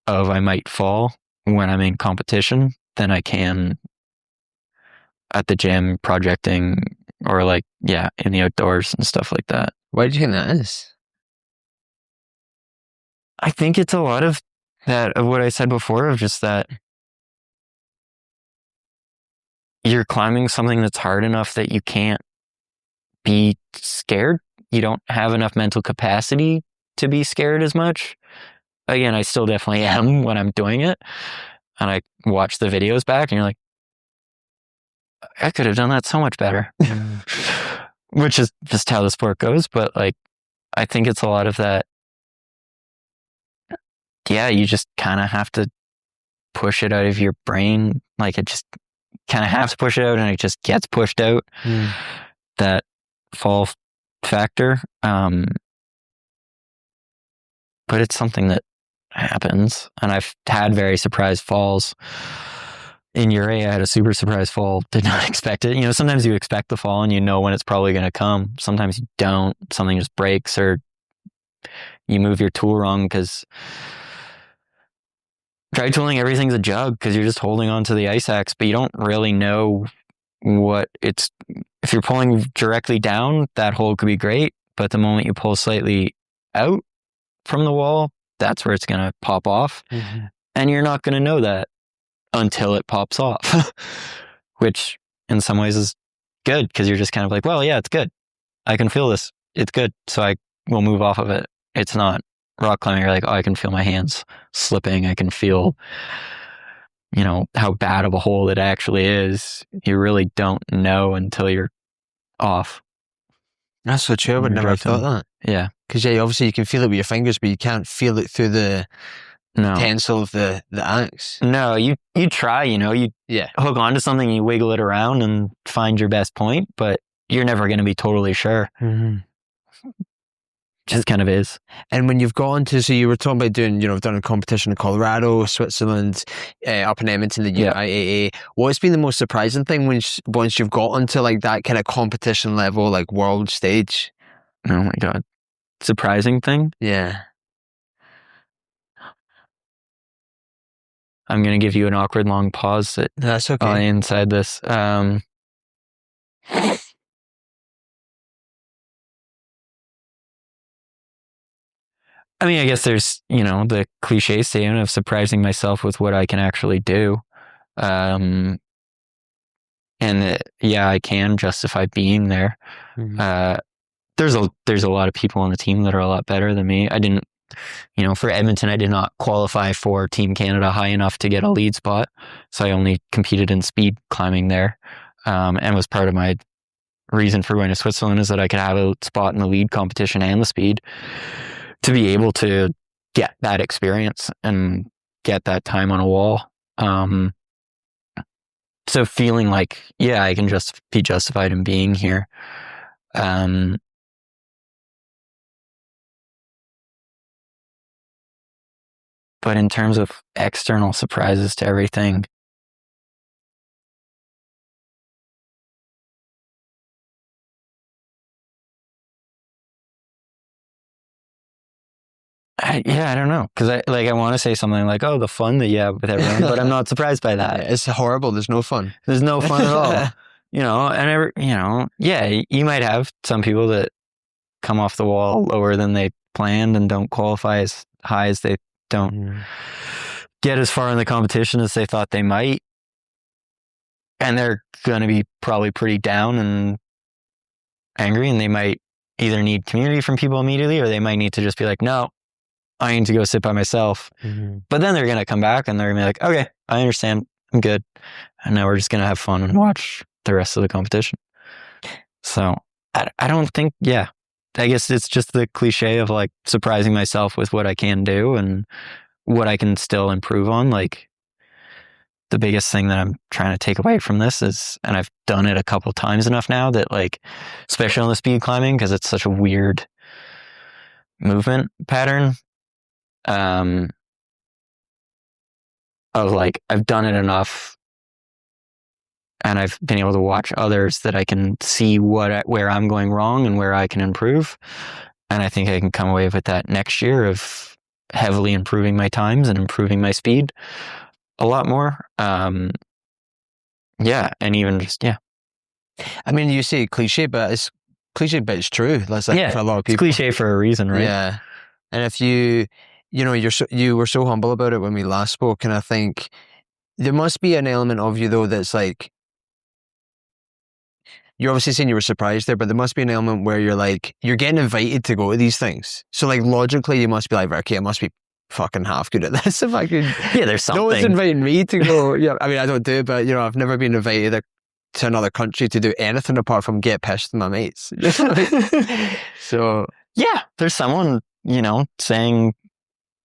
of I might fall when I'm in competition than I can at the gym projecting or like, in the outdoors and stuff like that. Why do you think that is? I think it's a lot of that, of what I said before, of just that you're climbing something that's hard enough that you can't be scared. You don't have enough mental capacity to be scared as much. Again, I still definitely am when I'm doing it. And I watch the videos back and you're like, I could have done that so much better. Which is just how the sport goes. But like, I think it's a lot of that. Yeah, you just kind of have to push it out of your brain. Like it just kind of have to push it out and it just gets pushed out. That fall factor. But it's something that happens. And I've had very surprise falls. In Urea, I had a super surprise fall. Did not expect it. Sometimes you expect the fall and you know when it's probably going to come. Sometimes you don't. Something just breaks or you move your tool wrong because dry tooling, everything's a jug because you're just holding on to the ice axe, but you don't really know what it's. If you're pulling directly down, that hole could be great, but the moment you pull slightly out from the wall, that's where it's going to pop off. And you're not going to know that until it pops off, which in some ways is good because you're just kind of like, well, yeah, it's good. I can feel this. It's good. So I will move off of it. It's not rock climbing. You're like, oh, I can feel my hands slipping. I can feel, how bad of a hole it actually is. You really don't know until you're off. That's so true. I would never have thought that. Yeah. Because obviously you can feel it with your fingers, but you can't feel it through the tensile of the axe. No, you try, you hook onto something, you wiggle it around and find your best point, but you're never going to be totally sure. Just kind of is. And when you've gone to, so you were talking about doing, done a competition in Colorado, Switzerland, up in Edmonton, the UIAA. What's been the most surprising thing once you've got onto like that kind of competition level, like world stage? Oh my God. Surprising thing? Yeah. I'm going to give you an awkward long pause. That's okay. Inside this. I guess there's, the cliche statement of surprising myself with what I can actually do. And I can justify being there. There's a lot of people on the team that are a lot better than me. I didn't, for Edmonton, I did not qualify for Team Canada high enough to get a lead spot. So I only competed in speed climbing there. And was part of my reason for going to Switzerland is that I could have a spot in the lead competition and the speed to be able to get that experience and get that time on a wall. So feeling like, I can just be justified in being here. But in terms of external surprises to everything, I don't know. Because I want to say something like, oh, the fun that you have with everyone, but I'm not surprised by that. It's horrible. There's no fun. There's no fun at all. You might have some people that come off the wall lower than they planned and don't qualify as high as they don't get as far in the competition as they thought they might. And they're going to be probably pretty down and angry, and they might either need community from people immediately, or they might need to just be like, no, I need to go sit by myself. But then they're going to come back and they're going to be like, okay, I understand. I'm good. And now we're just going to have fun and watch the rest of the competition. So I don't think, I guess it's just the cliche of like surprising myself with what I can do and what I can still improve on. Like the biggest thing that I'm trying to take away from this is, and I've done it a couple times enough now that like, especially on the speed climbing, because it's such a weird movement pattern, of like, I've done it enough and I've been able to watch others that I can see where I'm going wrong and where I can improve. And I think I can come away with that next year of heavily improving my times and improving my speed a lot more. Yeah. And even just, yeah. I mean, you say cliche, but it's true. That's like for a lot of people. It's cliche for a reason, right? Yeah. And if you know, you were so humble about it when we last spoke, and I think there must be an element of you though that's like, you're obviously saying you were surprised there, but there must be an element where you're like, you're getting invited to go to these things. So like logically, you must be like, okay, I must be fucking half good at this if I could. Yeah, there's something. No one's inviting me to go. Yeah, I mean, I don't do it, but you know, I've never been invited to another country to do anything apart from get pissed with my mates. So yeah, there's someone, you know, saying,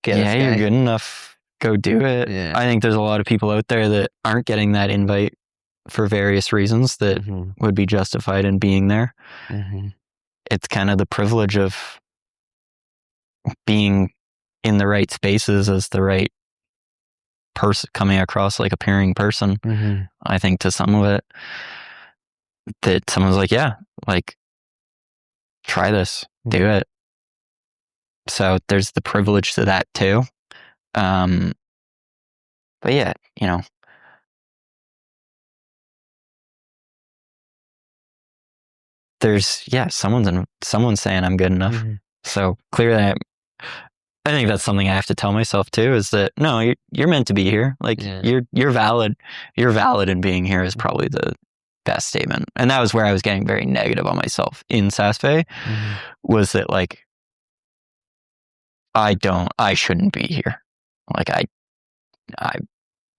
yeah, you're good enough, go do it. Yeah. I think there's a lot of people out there that aren't getting that invite for various reasons that would be justified in being there. It's kind of the privilege of being in the right spaces as the right person, coming across like a pairing person. I think to some of it, that someone's like, yeah, like, try this, do it. So there's the privilege to that too. But yeah, you know, there's, yeah, someone's saying I'm good enough. So clearly I think that's something I have to tell myself too, is that no, you're meant to be here. Like you're valid. You're valid in being here is probably the best statement. And that was where I was getting very negative on myself in Saas-Fee, was that like, I shouldn't be here. Like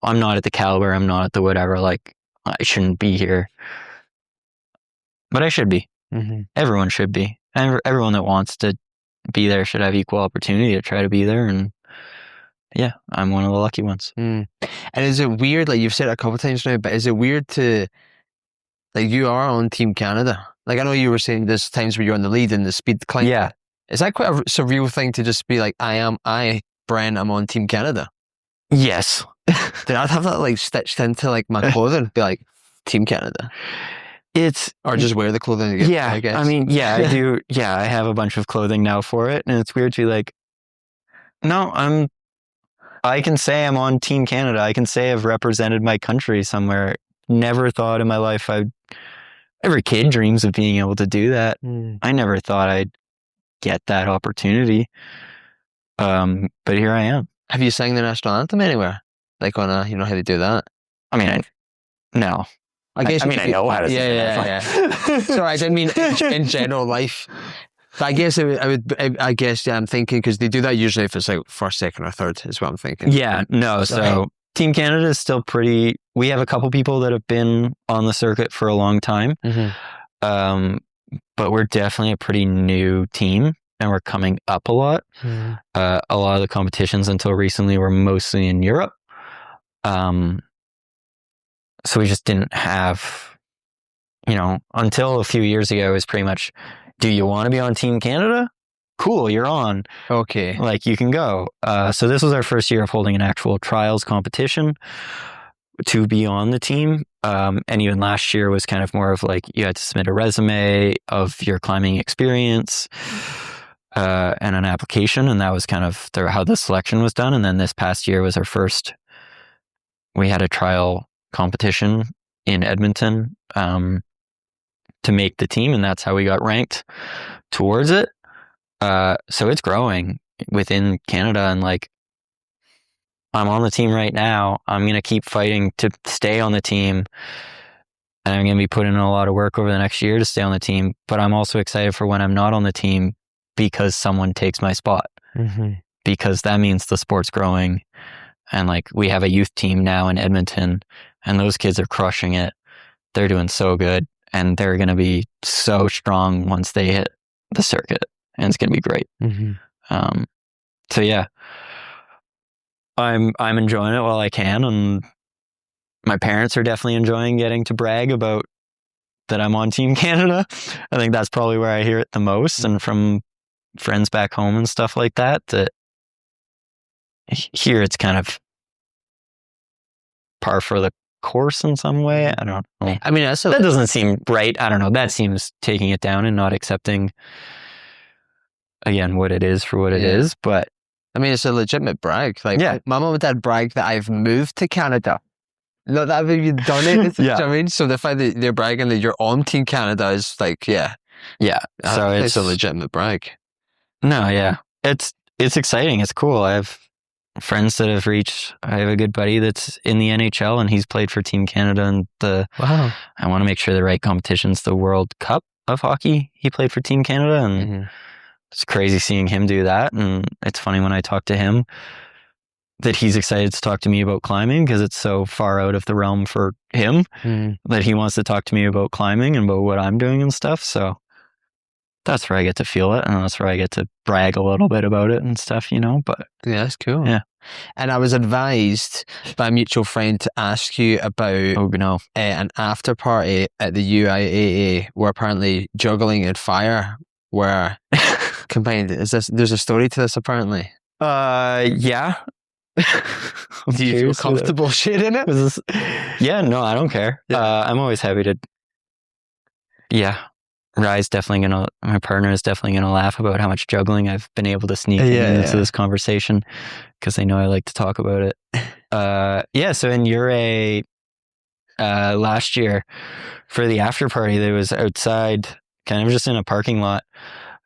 I'm not at the caliber. I'm not at the whatever. Like I shouldn't be here, but I should be. Everyone should be. Everyone that wants to be there should have equal opportunity to try to be there. And yeah, I'm one of the lucky ones. And is it weird, like you've said it a couple of times now, but is it weird to, like, you are on Team Canada? Like, I know you were saying there's times where you're on the lead in the speed climb. Yeah. Is that quite a surreal thing to just be like, Bren, I'm on Team Canada? Yes. Did I have that like stitched into like my clothing? Be like, Team Canada. Or just wear the clothing again, yeah, I guess. I mean, yeah, I do. Yeah, I have a bunch of clothing now for it. And it's weird to be like, no, I can say I'm on Team Canada. I can say I've represented my country somewhere. Never thought in my life every kid dreams of being able to do that. I never thought I'd get that opportunity. But here I am. Have you sang the national anthem anywhere? Like on a, you know how they do that? I mean, no. I guess I know how to sing. Yeah. Sorry, I didn't mean in general life. But I guess I guess I'm thinking, because they do that usually if it's like first, second, or third is what I'm thinking. Yeah, no. So Team Canada is still pretty. We have a couple people that have been on the circuit for a long time, but we're definitely a pretty new team, and we're coming up a lot. A lot of the competitions until recently were mostly in Europe. So we just didn't have, you know, until a few years ago, it was pretty much, do you want to be on Team Canada? Cool, you're on. Okay. Like, you can go. So this was our first year of holding an actual trials competition to be on the team. And even last year was kind of more of like, you had to submit a resume of your climbing experience and an application. And that was kind of how the selection was done. And then this past year was our first, we had a trial competition in Edmonton to make the team, and that's how we got ranked towards it. So it's growing within Canada, and like, I'm on the team right now. I'm going to keep fighting to stay on the team, and I'm going to be putting in a lot of work over the next year to stay on the team. But I'm also excited for when I'm not on the team, because someone takes my spot, because that means the sport's growing. And like, we have a youth team now in Edmonton, and those kids are crushing it. They're doing so good, and they're going to be so strong once they hit the circuit, and it's going to be great. So yeah, I'm enjoying it while I can, and my parents are definitely enjoying getting to brag about that I'm on Team Canada. I think that's probably where I hear it the most, and from friends back home and stuff like that, that here it's kind of par for the course in some way. I don't know. I mean, that doesn't seem right. I don't know. That seems taking it down and not accepting, again, what it is for what it is. But I mean, it's a legitimate brag. Like, my mom and dad brag that I've moved to Canada. Not that I've even done it. You know what I mean? So the fact that they're bragging that you're on Team Canada is like, yeah. So it's a legitimate brag. No, yeah. It's exciting. It's cool. I have friends that have reached. I have a good buddy that's in the NHL, and he's played for Team Canada. And I want to make sure the right competition's the World Cup of hockey. He played for Team Canada, and it's crazy seeing him do that. And it's funny when I talk to him that he's excited to talk to me about climbing, because it's so far out of the realm for him that he wants to talk to me about climbing and about what I'm doing and stuff. So that's where I get to feel it, and that's where I get to brag a little bit about it and stuff, you know. But yeah, that's cool. Yeah. And I was advised by a mutual friend to ask you about an after party at the UIAA where apparently juggling and fire were combined. There's a story to this apparently? Yeah. Do you feel comfortable sharing it? No, I don't care. I'm always happy to. My partner is definitely gonna laugh about how much juggling I've been able to sneak into this conversation, because they know I like to talk about it. So in Uray last year for the after party, there was outside, kind of just in a parking lot,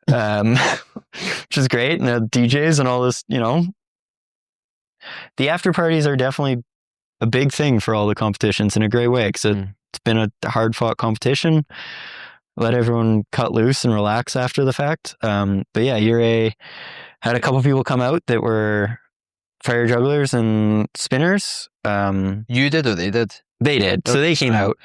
which is great, and the DJs and all this, you know. The after parties are definitely a big thing for all the competitions in a great way, because it's been a hard fought competition. Let everyone cut loose and relax after the fact. But yeah, Uray had a couple people come out that were fire jugglers and spinners. You did or they did? They did. So they came out.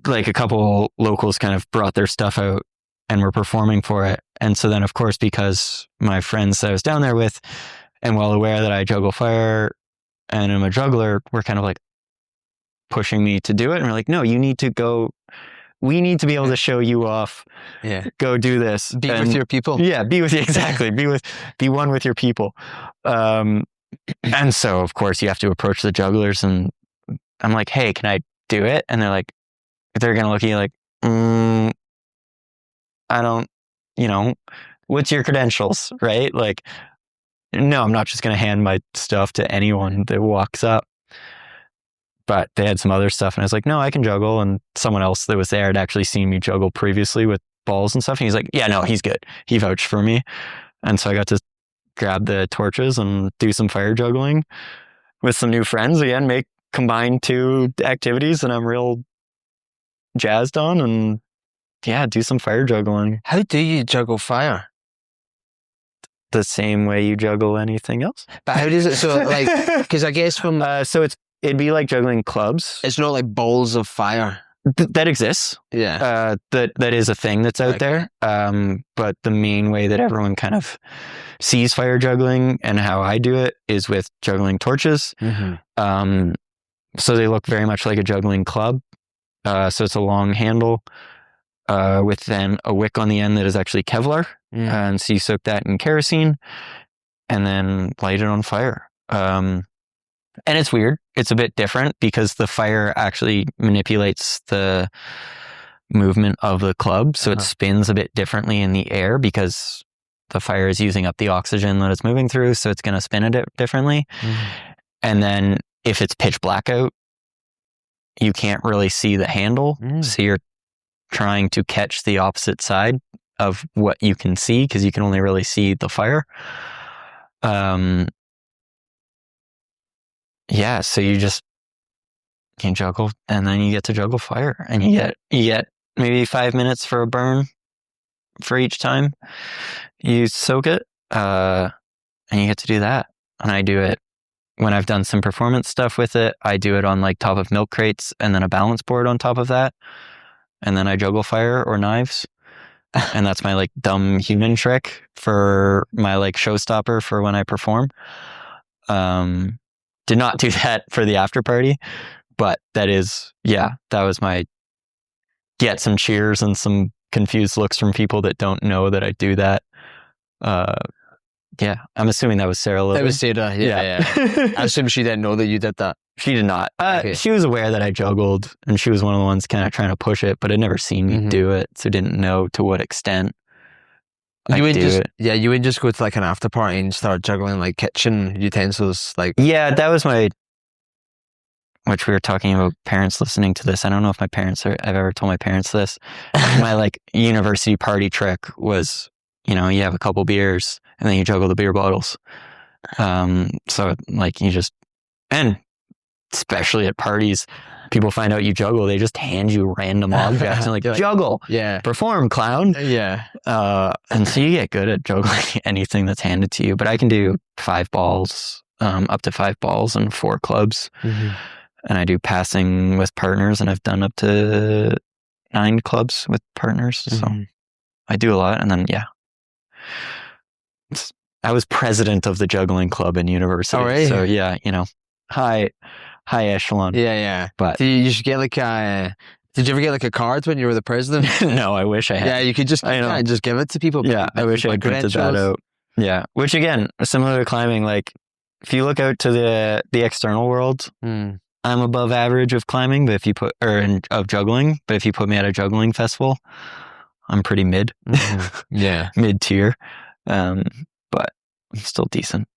Like a couple locals kind of brought their stuff out and were performing for it. And so then, of course, because my friends that I was down there with and well aware that I juggle fire and I'm a juggler, were kind of like pushing me to do it. And we're like, no, you need to go. We need to be able to show you off. Yeah. Go do this. Be with your people. Yeah, be with you. Exactly. Be one with your people. And so, of course, you have to approach the jugglers, and I'm like, hey, can I do it? And they're going to look at you like, I don't, what's your credentials, right? Like, no, I'm not just going to hand my stuff to anyone that walks up. But they had some other stuff, and I was like, no, I can juggle. And someone else that was there had actually seen me juggle previously with balls and stuff. And he's like, yeah, no, he's good. He vouched for me. And so I got to grab the torches and do some fire juggling with some new friends. Again, combine two activities that I'm real jazzed on, and do some fire juggling. How do you juggle fire? The same way you juggle anything else. But how does it, so like, because I guess from... It'd be like juggling clubs. It's not like balls of fire. That exists. Yeah. That is a thing that's out there. But the main way that everyone kind of sees fire juggling and how I do it is with juggling torches. So they look very much like a juggling club. So it's a long handle with then a wick on the end that is actually Kevlar. And so you soak that in kerosene and then light it on fire. And it's weird. It's a bit different because the fire actually manipulates the movement of the club. So it spins a bit differently in the air because the fire is using up the oxygen that it's moving through. So it's going to spin it differently. And then if it's pitch black out, you can't really see the handle. So you're trying to catch the opposite side of what you can see because you can only really see the fire. So you can juggle, and then you get to juggle fire, and you get maybe 5 minutes for a burn for each time you soak it, and you get to do that. And I do it when I've done some performance stuff with it. I do it on like top of milk crates, and then a balance board on top of that, and then I juggle fire or knives. And that's my like dumb human trick for my like showstopper for when I perform. Did not do that for the after party, but that was my get some cheers and some confused looks from people that don't know that I do that. I'm assuming that was Sarah Lily. That was Sarah, yeah. I assume she didn't know that you did that. She did not. She was aware that I juggled, and she was one of the ones kind of trying to push it, but had never seen me do it, so didn't know to what extent you would just go to like an after party and start juggling like kitchen utensils, like. Yeah, that was which we were talking about parents listening to this. I don't know if I've ever told my parents this. My like university party trick was, you have a couple beers and then you juggle the beer bottles. So like and especially at parties, people find out you juggle, they just hand you random objects and like, juggle, perform, clown. Yeah. And so you get good at juggling anything that's handed to you. But I can do 5 balls, up to 5 balls and 4 clubs. And I do passing with partners, and I've done up to 9 clubs with partners. So I do a lot. And then, I was president of the juggling club in university. Oh, right. So high echelon. Yeah. But you should get like did you ever get like a card when you were the president? No, I wish I had. Yeah, you could just give it to people. Yeah, I wish I printed that out. Yeah, which again, similar to climbing, like if you look out to the external world, I'm above average of climbing, but of juggling. But if you put me at a juggling festival, I'm pretty mid. Mid tier. But I'm still decent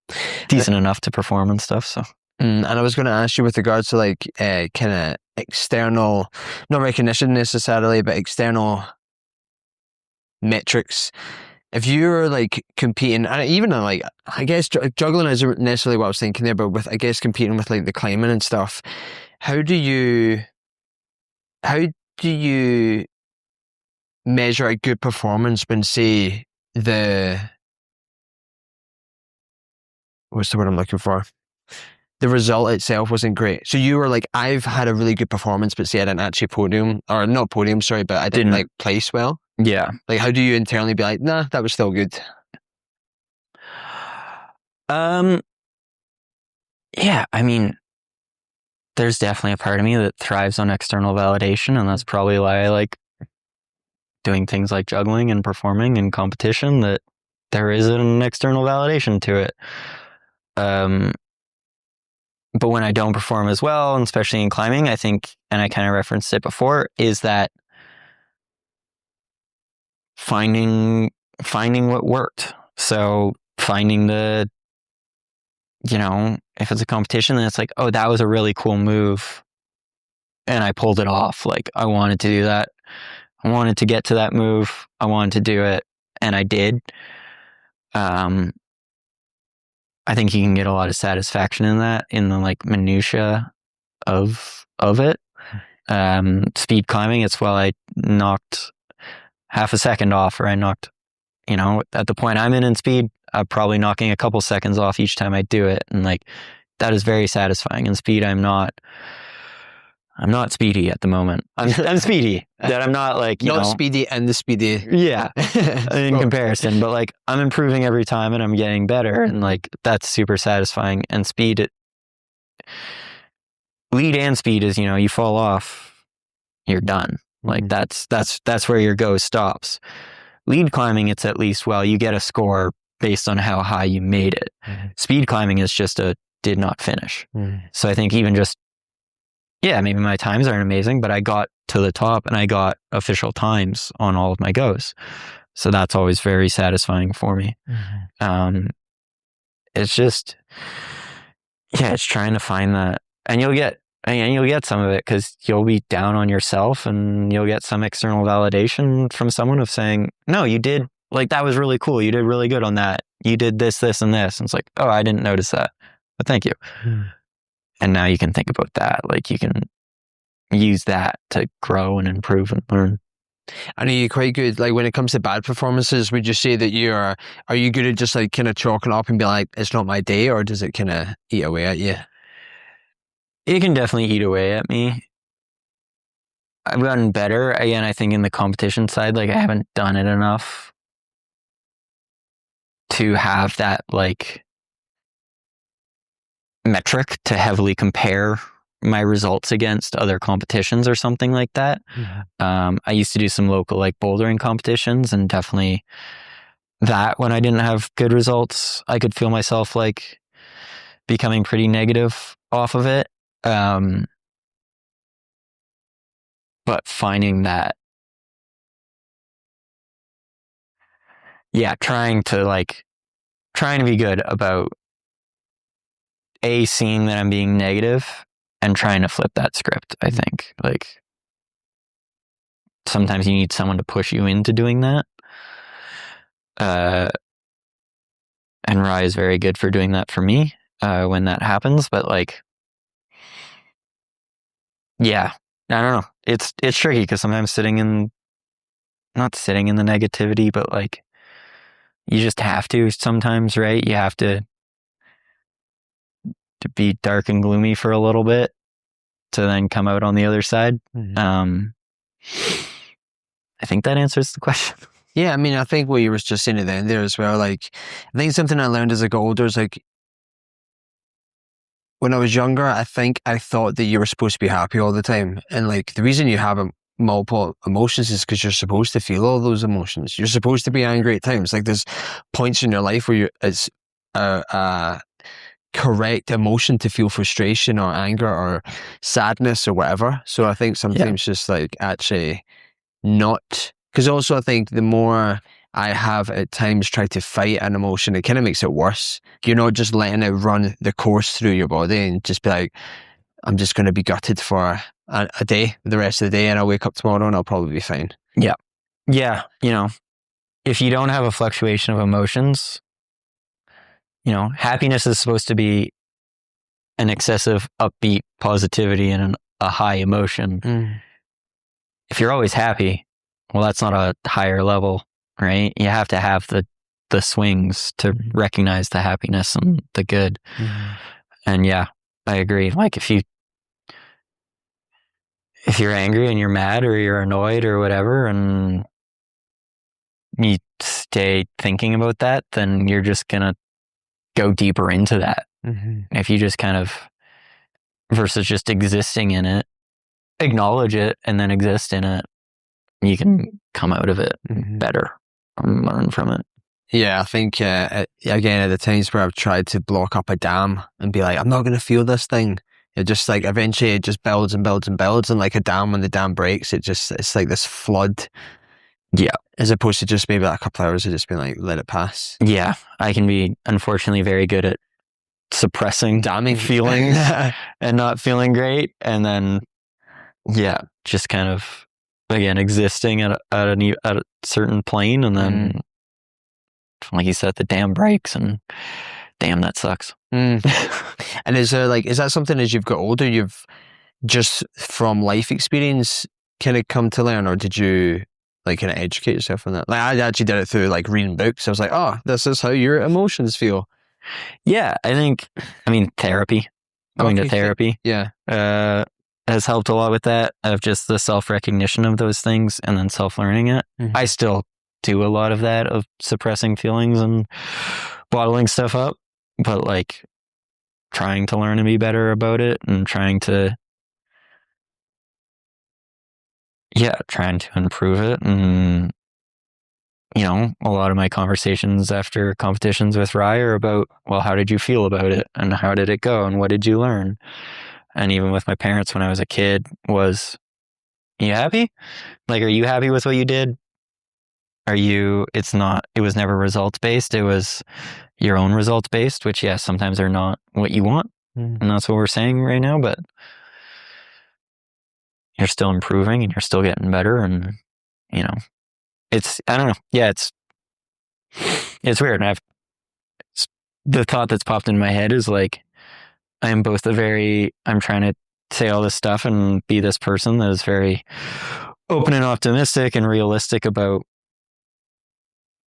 enough to perform and stuff. So. And I was going to ask you with regards to like kind of external, not recognition necessarily, but external metrics. If you're like competing, and even like, I guess juggling isn't necessarily what I was thinking there, but with, I guess, competing with like the climbing and stuff, how do you measure a good performance when, say, what's the word I'm looking for? The result itself wasn't great. So you were like, I've had a really good performance, but say I didn't actually but I didn't like place well. Yeah. Like, how do you internally be like, nah, that was still good? Yeah, I mean, there's definitely a part of me that thrives on external validation, and that's probably why I like doing things like juggling and performing in competition, that there is an external validation to it. But when I don't perform as well, and especially in climbing, I think, and I kind of referenced it before, is that finding what worked. So finding if it's a competition, then it's like, oh, that was a really cool move, and I pulled it off. Like, I wanted to do that. I wanted to get to that move. I wanted to do it, and I did. I think you can get a lot of satisfaction in that, in the like minutia of it. Speed climbing, it's I knocked half a second off, or I knocked, at the point I'm in speed, I'm probably knocking a couple seconds off each time I do it. And like, that is very satisfying. In speed, I'm not speedy at the moment. I'm speedy. That I'm not like, not speedy and the speedy. Yeah, in comparison. But like, I'm improving every time, and I'm getting better, and like, that's super satisfying. And speed, lead and speed is, you fall off, you're done. Like, that's where your go stops. Lead climbing, it's at least, you get a score based on how high you made it. Speed climbing is just did not finish. So I think even just, maybe my times aren't amazing, but I got to the top and I got official times on all of my goes. So that's always very satisfying for me. It's just, it's trying to find that. And you'll get some of it, because you'll be down on yourself, and you'll get some external validation from someone of saying, no, you did, like, that was really cool. You did really good on that. You did this, this, and this. And it's like, oh, I didn't notice that, but thank you. And now you can think about that. Like, you can use that to grow and improve and learn. And are you quite good, like, when it comes to bad performances, would you say that are you good at just like kind of chalking up and be like, it's not my day, or does it kind of eat away at you? It can definitely eat away at me. I've gotten better. Again, I think in the competition side, like, I haven't done it enough to have that, like, metric to heavily compare my results against other competitions or something like that. I used to do some local like bouldering competitions, and definitely that when I didn't have good results, I could feel myself like becoming pretty negative off of it. But finding that, trying to be good about seeing that I'm being negative and trying to flip that script. I think like sometimes you need someone to push you into doing that. And Rye is very good for doing that for me when that happens. But like, I don't know. It's tricky because sometimes not sitting in the negativity, but like you just have to sometimes, right? You have to be dark and gloomy for a little bit to then come out on the other side. I think that answers the question. Yeah, I mean, I think what you were just saying at the end there as well, like, I think something I learned as I got older is like, when I was younger, I think I thought that you were supposed to be happy all the time. And like, the reason you have multiple emotions is because you're supposed to feel all those emotions. You're supposed to be angry at times. Like, there's points in your life where it's a correct emotion to feel frustration or anger or sadness or whatever. So I think sometimes just like actually not, because also I think the more I have at times tried to fight an emotion, it kind of makes it worse. You're not just letting it run the course through your body and just be like, I'm just going to be gutted for a day, the rest of the day, and I'll wake up tomorrow and I'll probably be fine. Yeah. Yeah. You know, if you don't have a fluctuation of emotions, you know, happiness is supposed to be an excessive upbeat positivity and a high emotion. If you're always happy, well, that's not a higher level, right? You have to have the swings to recognize the happiness and the good. And yeah, I agree. Like if you're angry and you're mad or you're annoyed or whatever, and you stay thinking about that, then you're just gonna go deeper into that. If you just kind of, versus just existing in it, acknowledge it and then exist in it, you can come out of it better and learn from it. Yeah, I think, again, at the times where I've tried to block up a dam and be like, I'm not going to feel this thing. It just like, eventually it just builds and builds and builds. And like a dam, when the dam breaks, it's like this flood. Yeah. As opposed to just maybe like a couple hours of just being like, let it pass. Yeah. I can be, unfortunately, very good at suppressing damning feelings and not feeling great. And then, just kind of, again, existing at a certain plane, and then, like you said, the dam breaks, and damn, that sucks. And is that something as you've got older, you've just from life experience kind of come to learn, or did you like kind of educate yourself on that? Like I actually did it through like reading books. I was like, oh, this is how your emotions feel. Yeah, therapy, going to therapy, has helped a lot with that, of just the self-recognition of those things and then self-learning it. I still do a lot of that, of suppressing feelings and bottling stuff up, but like trying to learn and be better about it, and trying to improve it. And you know, a lot of my conversations after competitions with Rye are about, well, how did you feel about it, and how did it go, and what did you learn? And even with my parents when I was a kid, was, you happy? Like, are you happy with what you did? It was never results based. It was your own results based, which sometimes are not what you want. And that's what we're saying right now, but you're still improving and you're still getting better. And, you know, I don't know. Yeah, it's weird. And the thought that's popped in my head is like, I'm trying to say all this stuff and be this person that is very open and optimistic and realistic about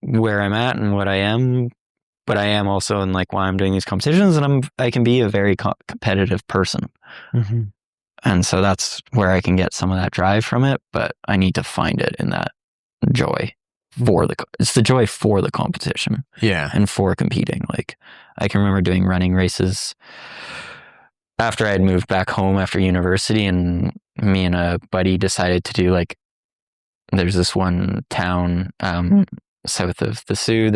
where I'm at and what I am, but I am also in like why I'm doing these competitions, and I can be a very competitive person. And so that's where I can get some of that drive from it, but I need to find it in that joy. it's the joy for the competition. Yeah. And for competing. Like, I can remember doing running races after I had moved back home after university, and me and a buddy decided to do like, there's this one town south of the Sioux,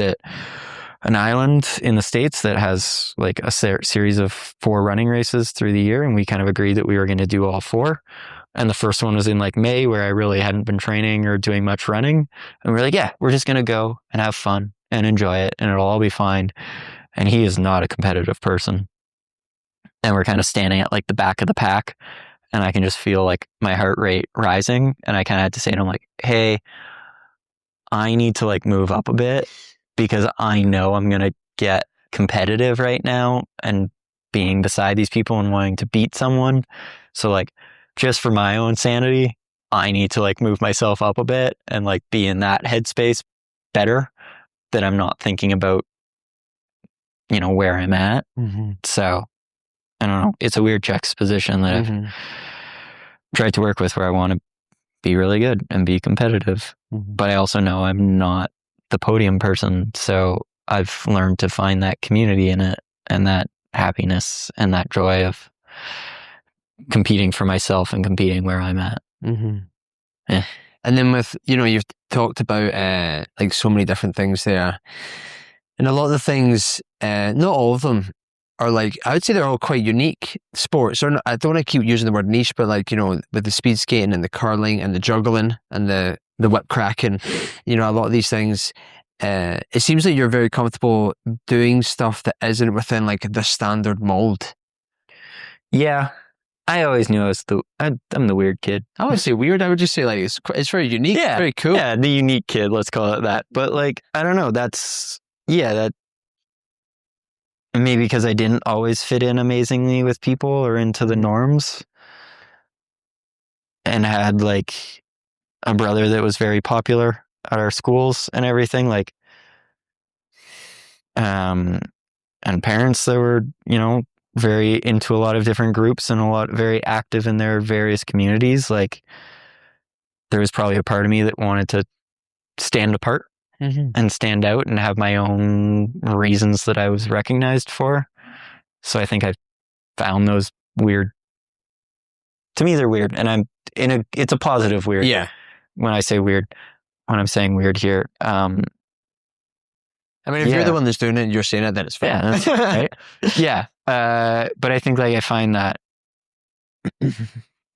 an island in the States that has like a series of 4 running races through the year, and we kind of agreed that we were going to do all 4. And the first one was in like May, where I really hadn't been training or doing much running. And we're like, yeah, we're just going to go and have fun and enjoy it, and it'll all be fine. And he is not a competitive person. And we're kind of standing at like the back of the pack, and I can just feel like my heart rate rising. And I kind of had to say to him like, hey, I need to like move up a bit, because I know I'm going to get competitive right now and being beside these people and wanting to beat someone. So like, just for my own sanity, I need to like move myself up a bit and like be in that headspace better, that I'm not thinking about, where I'm at. Mm-hmm. So I don't know. It's a weird juxtaposition that I've tried to work with, where I want to be really good and be competitive. Mm-hmm. But I also know I'm not the podium person. So I've learned to find that community in it, and that happiness and that joy of competing for myself and competing where I'm at. Mm-hmm. Yeah. And then with, you've talked about like so many different things there. And a lot of the things, not all of them are like, I would say they're all quite unique sports. Or not, I don't want to keep using the word niche, but like, with the speed skating and the curling and the juggling and the whip cracking, a lot of these things, it seems like you're very comfortable doing stuff that isn't within like the standard mold. Yeah. I always knew I'm the weird kid. I would say weird. I would just say like, it's very unique. Yeah. Very cool. Yeah. The unique kid, let's call it that. But like, I don't know. That maybe because I didn't always fit in amazingly with people or into the norms, and had like a brother that was very popular at our schools and everything, like, and parents that were, very into a lot of different groups and very active in their various communities. Like, there was probably a part of me that wanted to stand apart and stand out and have my own reasons that I was recognized for. So I think I found those weird. To me, they're weird, and it's a positive weird. Yeah. When I say weird, when I'm saying weird here, I mean, if you're the one that's doing it and you're saying it, then it's fine. Yeah, that's right. Yeah. But I think like I find that,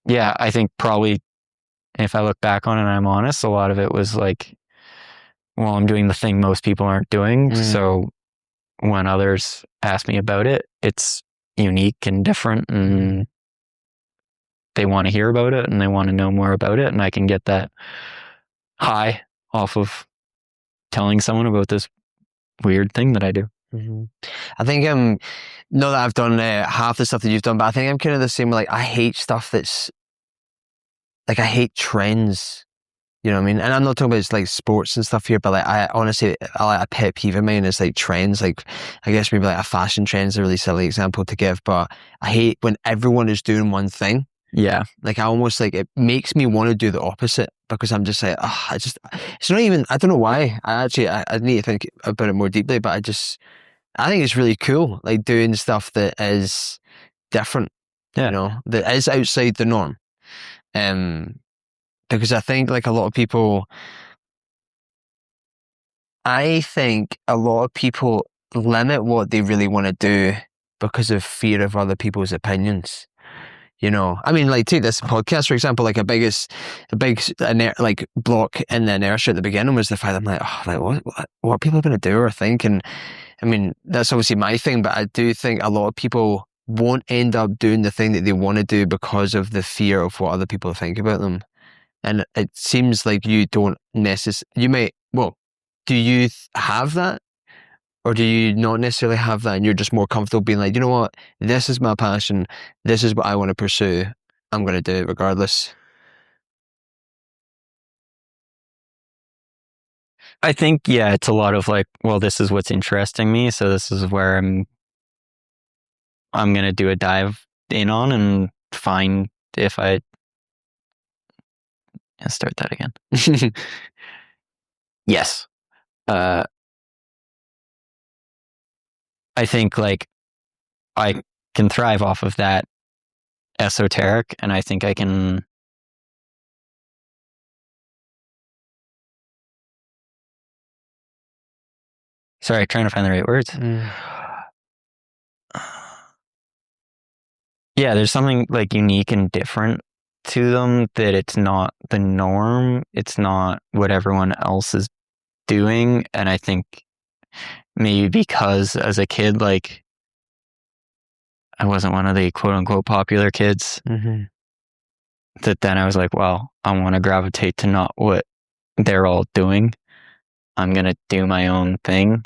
I think probably if I look back on it and I'm honest, a lot of it was like, well, I'm doing the thing most people aren't doing. So when others ask me about it, it's unique and different, and they want to hear about it and they want to know more about it. And I can get that high off of telling someone about this weird thing that I do. I think not that I've done half the stuff that you've done, but I think I'm kind of the same. Like, I hate stuff that's like, I hate trends. You know what I mean? And I'm not talking about like sports and stuff here, but like, I honestly, a pet peeve of mine is like trends. Like, I guess maybe like a fashion trend is a really silly example to give, but I hate when everyone is doing one thing. Yeah. Like, I almost like, it makes me want to do the opposite, because I'm just like, it's not even, I don't know why. I need to think about it more deeply, but I think it's really cool, like doing stuff that is different, that is outside the norm. Because I think like a lot of people limit what they really want to do because of fear of other people's opinions. I mean, like, take this podcast, for example, like a big like block in the inertia at the beginning was the fact that I'm like, what are people going to do or think? And I mean, that's obviously my thing, but I do think a lot of people won't end up doing the thing that they want to do because of the fear of what other people think about them. And it seems like you don't necessarily, do you have that? Or do you not necessarily have that and you're just more comfortable being like, you know what, this is my passion, this is what I want to pursue, I'm going to do it regardless? I think, it's a lot of like, well, this is what's interesting me, so this is where I'm going to do a dive in on and find if I start that again. Yes. I think like I can thrive off of that esoteric, and I think I can. Sorry, trying to find the right words. Yeah, there's something like unique and different to them, that it's not the norm. It's not what everyone else is doing. And I think maybe because as a kid, like I wasn't one of the quote unquote popular kids, that then I was like, well, I want to gravitate to not what they're all doing. I'm going to do my own thing.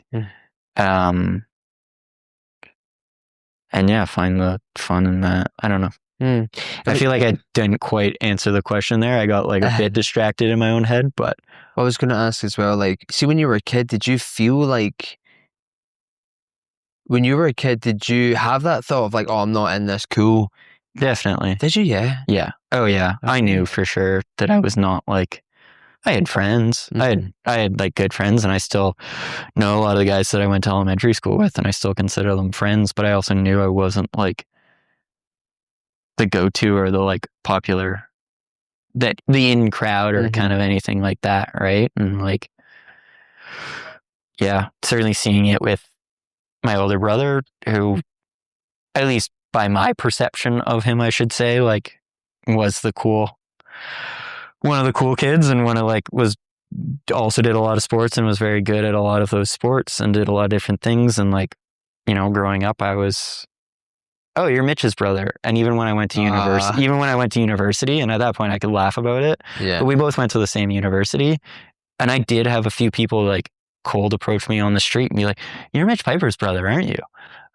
And yeah, find the fun in that. I don't know. I feel like I didn't quite answer the question there. I got like a bit distracted in my own head, but I was going to ask as well, like, see, when you were a kid, did you feel like, when you were a kid, did you have that thought of like, oh, I'm not in this, cool? Definitely. Did you? Yeah. Yeah. Oh yeah. I knew for sure that I was not like, I had friends. I had like good friends, and I still know a lot of the guys that I went to elementary school with, and I still consider them friends, but I also knew I wasn't like the go-to or the like popular, that the in crowd or kind of anything like that, right? And like, yeah, certainly seeing it with my older brother, who, at least by my perception of him, I should say, like was one of the cool kids, and also did a lot of sports and was very good at a lot of those sports and did a lot of different things. And like, you know, growing up, I was, oh, you're Mitch's brother. And even when I went to university, and at that point I could laugh about it, but we both went to the same university. And I did have a few people like cold approach me on the street and be like, you're Mitch Piper's brother, aren't you?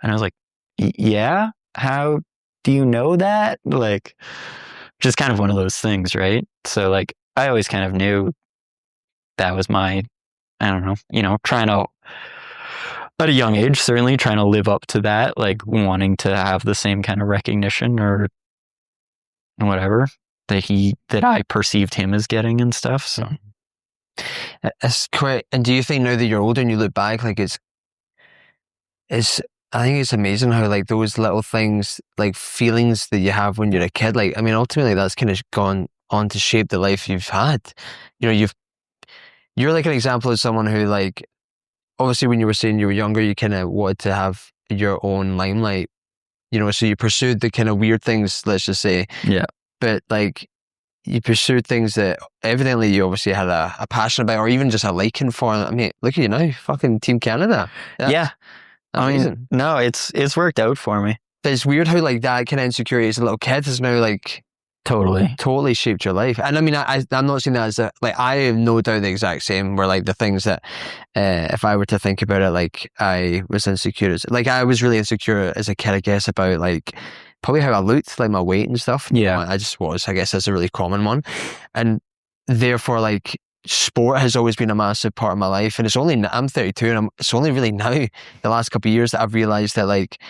And I was like, yeah, how do you know that? Like, just kind of one of those things, right? So like, I always kind of knew that was my, I don't know, you know, trying to, at a young age, certainly trying to live up to that, like wanting to have the same kind of recognition or whatever that I perceived him as getting and stuff. So it's quite. And do you think now that you're older and you look back, like it's I think it's amazing how like those little things, like feelings that you have when you're a kid, like, I mean, ultimately that's kind of gone on to shape the life you've had. You know, you're like an example of someone who, like, obviously when you were saying you were younger, you kind of wanted to have your own limelight, you know, so you pursued the kind of weird things, let's just say. Yeah. But like, you pursued things that evidently you obviously had a passion about, or even just a liking for. I mean, look at you now, fucking Team Canada. Yeah. Amazing. I mean, no, it's worked out for me. But it's weird how like that kind of insecurity as a little kid has now like totally shaped your life. And I mean, I'm not saying that as like, I have no doubt the exact same, where like the things that if I were to think about it, like I was insecure, like I was really insecure as a kid, I guess, about like probably how I looked, like my weight and stuff. Yeah. I just was, I guess that's a really common one. And therefore, like, sport has always been a massive part of my life. And it's only, I'm 32, and it's only really now, the last couple of years, that I've realized that like,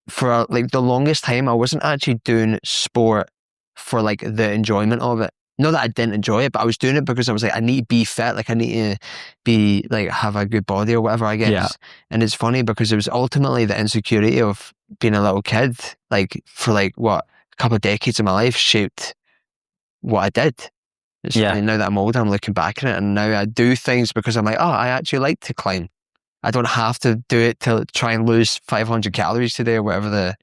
for like the longest time, I wasn't actually doing sport for like the enjoyment of it. Not that I didn't enjoy it, but I was doing it because I was like, I need to be fit, like I need to be like, have a good body or whatever, I guess. Yeah. And it's funny because it was ultimately the insecurity of being a little kid, like for like what, a couple of decades of my life shaped what I did. It's funny, now that I'm older, I'm looking back at it, and now I do things because I'm like, oh, I actually like to climb. I don't have to do it to try and lose 500 calories today or whatever the...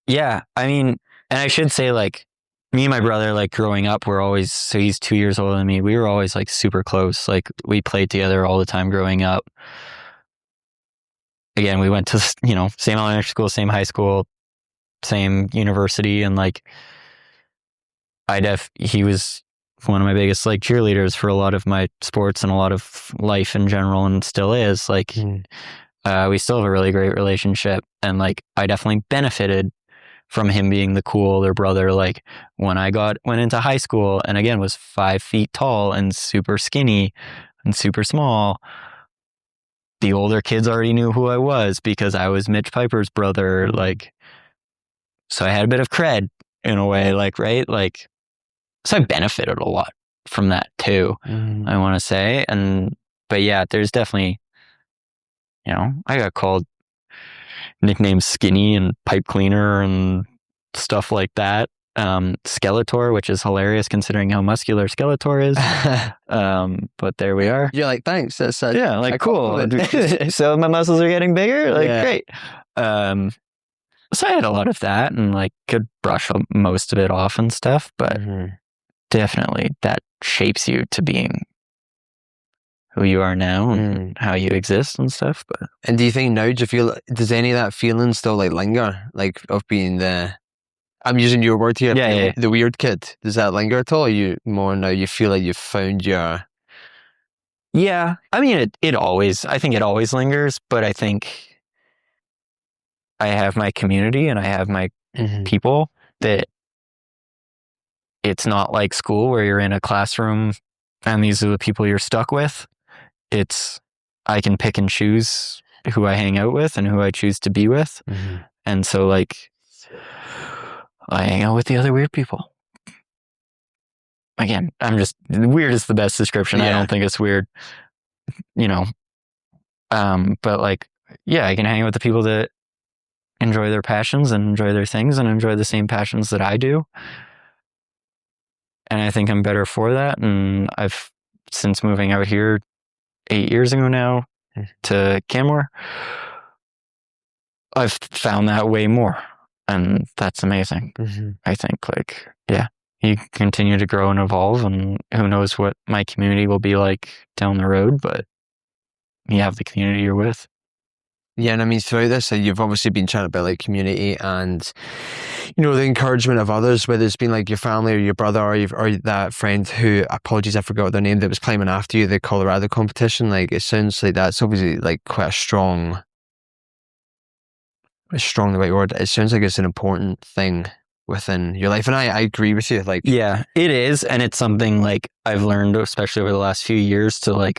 Yeah. I mean, and I should say, like, me and my brother, like growing up, we're always, so he's 2 years older than me. We were always like super close. Like we played together all the time growing up. Again, we went to, you know, same elementary school, same high school, same university. And like, he was one of my biggest like cheerleaders for a lot of my sports and a lot of life in general, and still is. Like, we still have a really great relationship, and like I definitely benefited from him being the cool older brother. Like when I went into high school, and again was 5 feet tall and super skinny and super small, the older kids already knew who I was because I was Mitch Piper's brother. Like, so I had a bit of cred in a way, like, right? Like, so I benefited a lot from that too, I want to say. But yeah, there's definitely, I got called nicknames Skinny and Pipe Cleaner and stuff like that. Skeletor, which is hilarious considering how muscular Skeletor is. But there we are. You're like, thanks. That's cool. So my muscles are getting bigger. Great. So I had a lot of that and could brush most of it off and stuff, but definitely that shapes you to being who you are now and how you exist and stuff. And do you think now, does any of that feeling still linger, of being I'm using your word here, the weird kid? Does that linger at all? Or you more now you feel like you've found your... Yeah, I mean, I think it always lingers, but I think I have my community and I have my people that it's not like school where you're in a classroom and these are the people you're stuck with. I can pick and choose who I hang out with and who I choose to be with. And so I hang out with the other weird people. Again, weird is the best description. Yeah. I don't think it's weird, but I can hang out with the people that enjoy their passions and enjoy their things and enjoy the same passions that I do. And I think I'm better for that. And since moving out here 8 years ago now to Canmore, I've found that way more. And that's amazing. I think you continue to grow and evolve, and who knows what my community will be like down the road, but you have the community you're with. Yeah, and I mean, throughout this, you've obviously been chatting about community and, the encouragement of others, whether it's been your family or your brother or that friend who, apologies, I forgot their name, that was climbing after you, the Colorado competition. It sounds like that's obviously quite a strong the right word. It sounds like it's an important thing within your life. And I agree with you. Yeah, it is. And it's something I've learned, especially over the last few years, to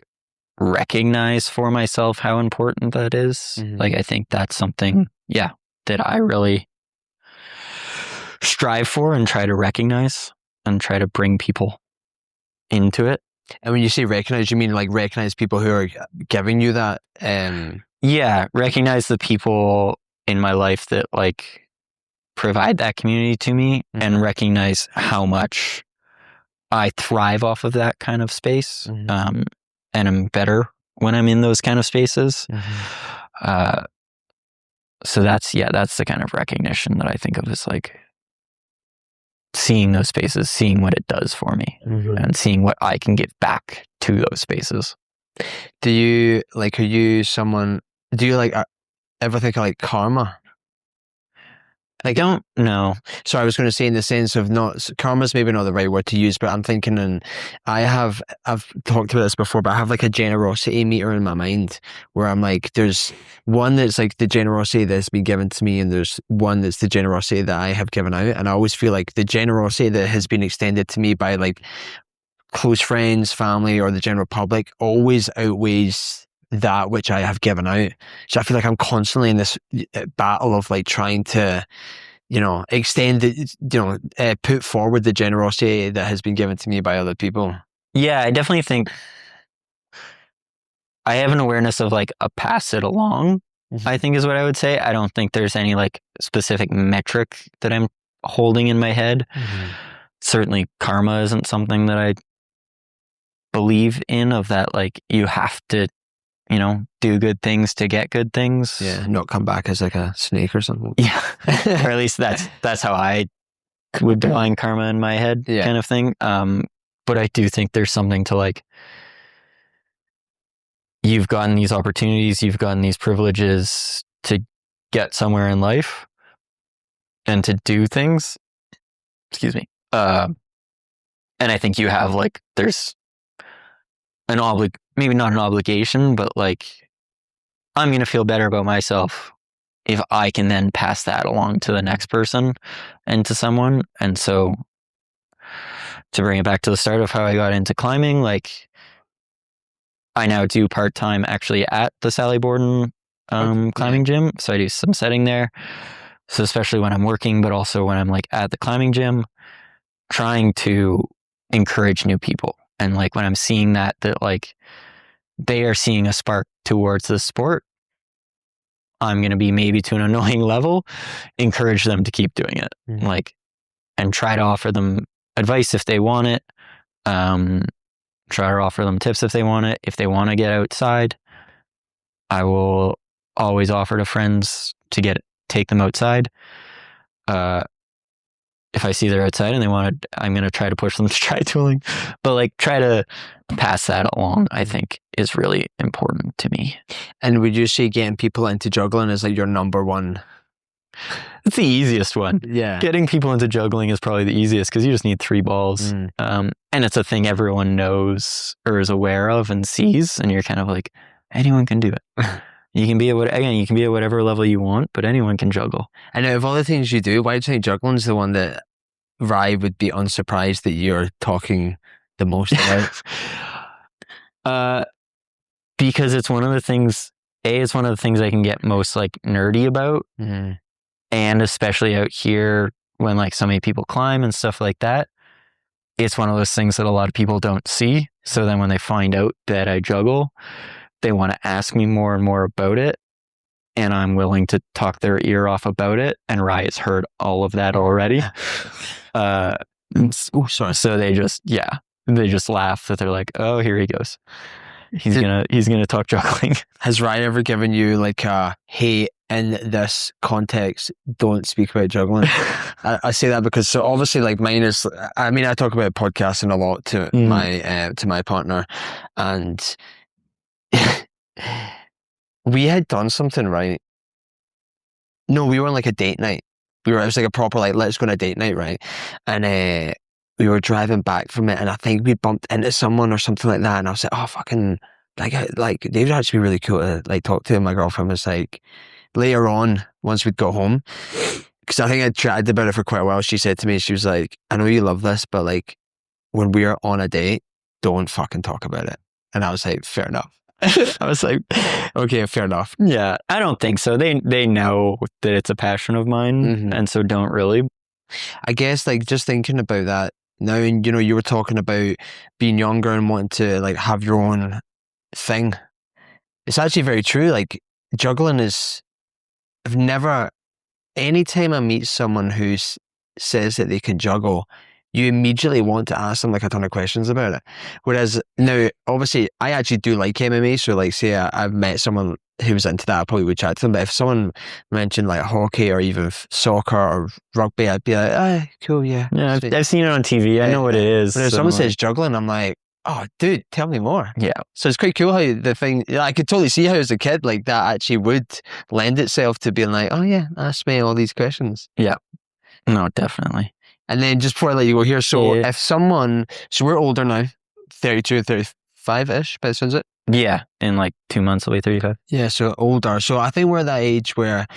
recognize for myself how important that is. I think that's something, that I really strive for and try to recognize and try to bring people into it. And when you say recognize, you mean recognize people who are giving you that? Yeah, recognize the people in my life that provide that community to me and recognize how much I thrive off of that kind of space. And I'm better when I'm in those kind of spaces. So that's the kind of recognition that I think of as seeing those spaces, seeing what it does for me and seeing what I can give back to those spaces. Do you ever think of karma? I don't know. So I was going to say in the sense of karma's maybe not the right word to use, but I'm thinking, and I've talked about this before, but I have a generosity meter in my mind where I'm there's one that's the generosity that's been given to me, and there's one that's the generosity that I have given out. And I always feel the generosity that has been extended to me by close friends, family, or the general public always outweighs that which I have given out. So I feel I'm constantly in this battle of trying to, extend it, put forward the generosity that has been given to me by other people. Yeah, I definitely think I have an awareness of a pass it along, I think is what I would say. I don't think there's any specific metric that I'm holding in my head. Certainly karma isn't something that I believe in, of that you have to do good things to get good things. Yeah, not come back as a snake or something. Yeah, or at least that's how I would define karma in my head, kind of thing. But I do think there's something to you've gotten these opportunities, you've gotten these privileges to get somewhere in life and to do things. Excuse me. And I think you have there's maybe not an obligation, but I'm going to feel better about myself if I can then pass that along to the next person and to someone. And so to bring it back to the start of how I got into climbing, I now do part-time actually at the Sally Borden climbing gym. So I do some setting there. So especially when I'm working, but also when I'm at the climbing gym, trying to encourage new people. And like when I'm seeing that like they are seeing a spark towards the sport, I'm going to be maybe to an annoying level, encourage them to keep doing it. Like, and try to offer them advice if they want it. Try to offer them tips if they want it. If they want to get outside, I will always offer to friends to take them outside. If I see they're outside and they want to, I'm going to try to push them to try tooling. But like try to pass that along, I think is really important to me. And would you say getting people into juggling is like your number one? It's the easiest one. Yeah. Getting people into juggling is probably the easiest because you just need 3 balls. And it's a thing everyone knows or is aware of and sees. And you're kind of like, anyone can do it. You can be at whatever level you want, but anyone can juggle. And out of all the things you do, why do you think juggling is the one that Rye would be unsurprised that you're talking the most about? Because it's one of the things. It's one of the things I can get most like nerdy about, and especially out here when like so many people climb and stuff like that. It's one of those things that a lot of people don't see. So then when they find out that I juggle, they want to ask me more and more about it, and I'm willing to talk their ear off about it. And Rye has heard all of that already. So they just laugh that they're like, oh, here he goes. He's gonna talk juggling. Has Rye ever given you like a, hey, in this context, don't speak about juggling? I say that because so obviously like mine is, I mean, I talk about podcasting a lot to my partner, and we had done something, right? No, we were on like a date night. It was like a proper like, let's go on a date night, right? And we were driving back from it, and I think we bumped into someone or something like that, and I was like, oh, fucking, like they would actually be really cool to like talk to. And my girlfriend was like, later on, once we'd got home, because I think I chatted about it for quite a while, she said to me, she was like, I know you love this, but like, when we're on a date, don't fucking talk about it. And I was like, fair enough. I was like, okay, fair enough. Yeah, I don't think so. They know that it's a passion of mine, and so don't really. I guess like just thinking about that now, and you know, you were talking about being younger and wanting to like have your own thing. It's actually very true. Like juggling is, anytime I meet someone who says that they can juggle, you immediately want to ask them like a ton of questions about it. Whereas now, obviously, I actually do like MMA. So like, say I've met someone who was into that, I probably would chat to them. But if someone mentioned like hockey or even soccer or rugby, I'd be like, ah, cool, yeah. Yeah, I've seen it on TV. I know what it is. But if someone says juggling, I'm like, oh, dude, tell me more. Yeah. So it's quite cool how the thing, I could totally see how as a kid, like that actually would lend itself to being like, oh yeah, ask me all these questions. Yeah. No, definitely. And then just before I let you go here, so if someone, so we're older now, 32, 35-ish, by the sounds of it. Yeah, in like 2 months I'll be 35. Yeah, so older. So I think we're at that age where,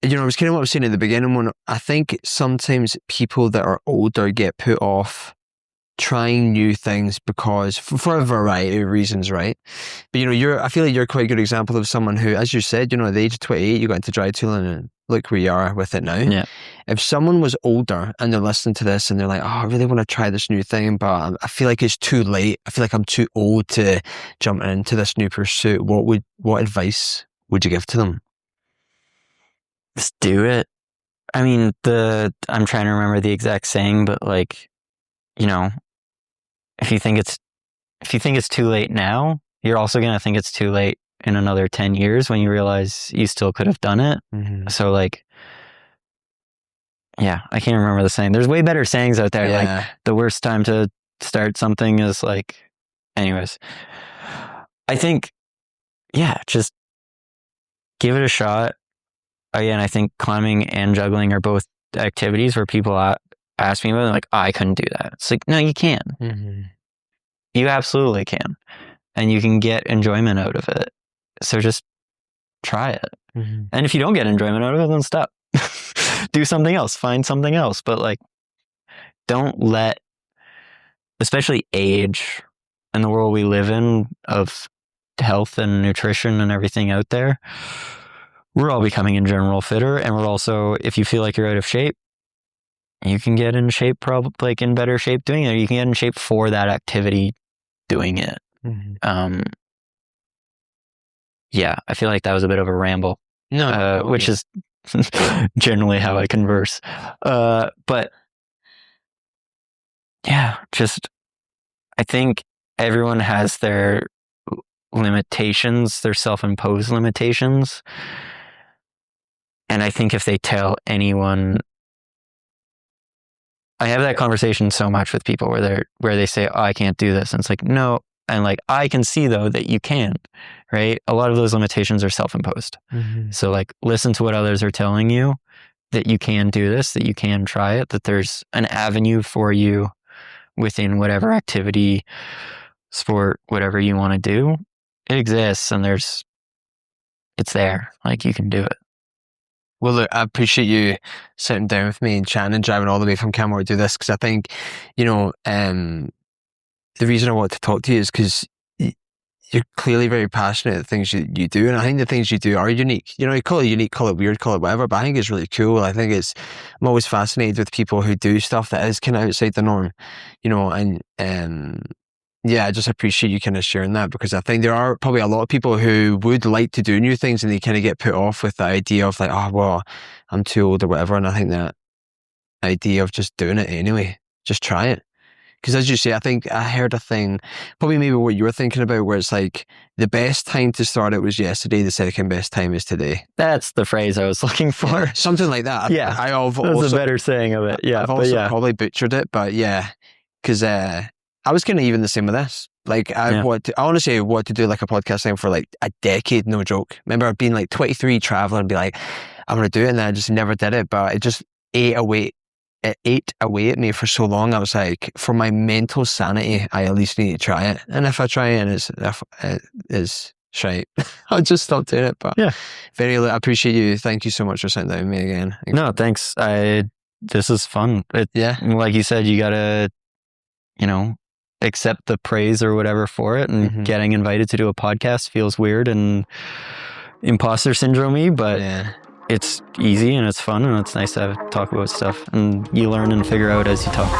you know, it was kind of what I was saying at the beginning, when I think sometimes people that are older get put off trying new things because for a variety of reasons, right? But you know, I feel like you're quite a good example of someone who, as you said, you know, at the age of 28, you got into dry tooling and look where you are with it now. Yeah. If someone was older and they're listening to this and they're like, oh, I really want to try this new thing, but I feel like it's too late. I feel like I'm too old to jump into this new pursuit. What advice would you give to them? Just do it. I mean, I'm trying to remember the exact saying, but like, you know, if you think it's too late now, you're also going to think it's too late in another 10 years when you realize you still could have done it. So like, yeah, I can't remember the saying. There's way better sayings out there. Yeah. Like the worst time to start something is like, anyways, I think, yeah, just give it a shot. Again, I think climbing and juggling are both activities where people ask me about it, like, oh, I couldn't do that. It's like, no, you can. You absolutely can. And you can get enjoyment out of it. So just try it. And if you don't get enjoyment out of it, then stop. Do something else. Find something else. But like, don't let, especially age and the world we live in of health and nutrition and everything out there, we're all becoming in general fitter. And we're also, if you feel like you're out of shape, you can get in shape, probably like in better shape doing it. Or you can get in shape for that activity doing it. Yeah, I feel like that was a bit of a ramble. No, which is generally how I converse. But yeah, just I think everyone has their limitations, their self-imposed limitations. And I think if they tell anyone, I have that conversation so much with people where they say, oh, I can't do this. And it's like, no. And like, I can see though that you can, right? A lot of those limitations are self-imposed. So like, listen to what others are telling you, that you can do this, that you can try it, that there's an avenue for you within whatever activity, sport, whatever you want to do. It exists and it's there. Like, you can do it. Well, look, I appreciate you sitting down with me and chatting and driving all the way from Canmore to do this, because I think, the reason I want to talk to you is because you're clearly very passionate at the things you do, and I think the things you do are unique. You call it unique, call it weird, call it whatever, but I think it's really cool. I'm always fascinated with people who do stuff that is kind of outside the norm, and yeah, I just appreciate you kind of sharing that, because I think there are probably a lot of people who would like to do new things and they kind of get put off with the idea of like, oh, well, I'm too old or whatever. And I think that idea of just doing it anyway, just try it. Because as you say, I think I heard a thing, probably maybe what you were thinking about, where it's like the best time to start it was yesterday, the second best time is today. That's the phrase I was looking for. Yeah, something like that. Yeah, that's a better saying of it. Yeah, I've also probably butchered it, but yeah, because I was kind of even the same with this. Like, I honestly want to do like a podcast thing for like a decade, no joke. Remember, I'd been like 23 traveling and be like, I'm going to do it, and then I just never did it, but it just ate away at me for so long. I was like, for my mental sanity, I at least need to try it. And if I try it and it's shite, I'll just stop doing it. But yeah, I appreciate you. Thank you so much for sitting down with me again. No, thanks. This is fun. Like you said, you gotta, accept the praise or whatever for it. And getting invited to do a podcast feels weird and imposter syndrome-y, but it's easy and it's fun and it's nice to talk about stuff, and you learn and figure out as you talk.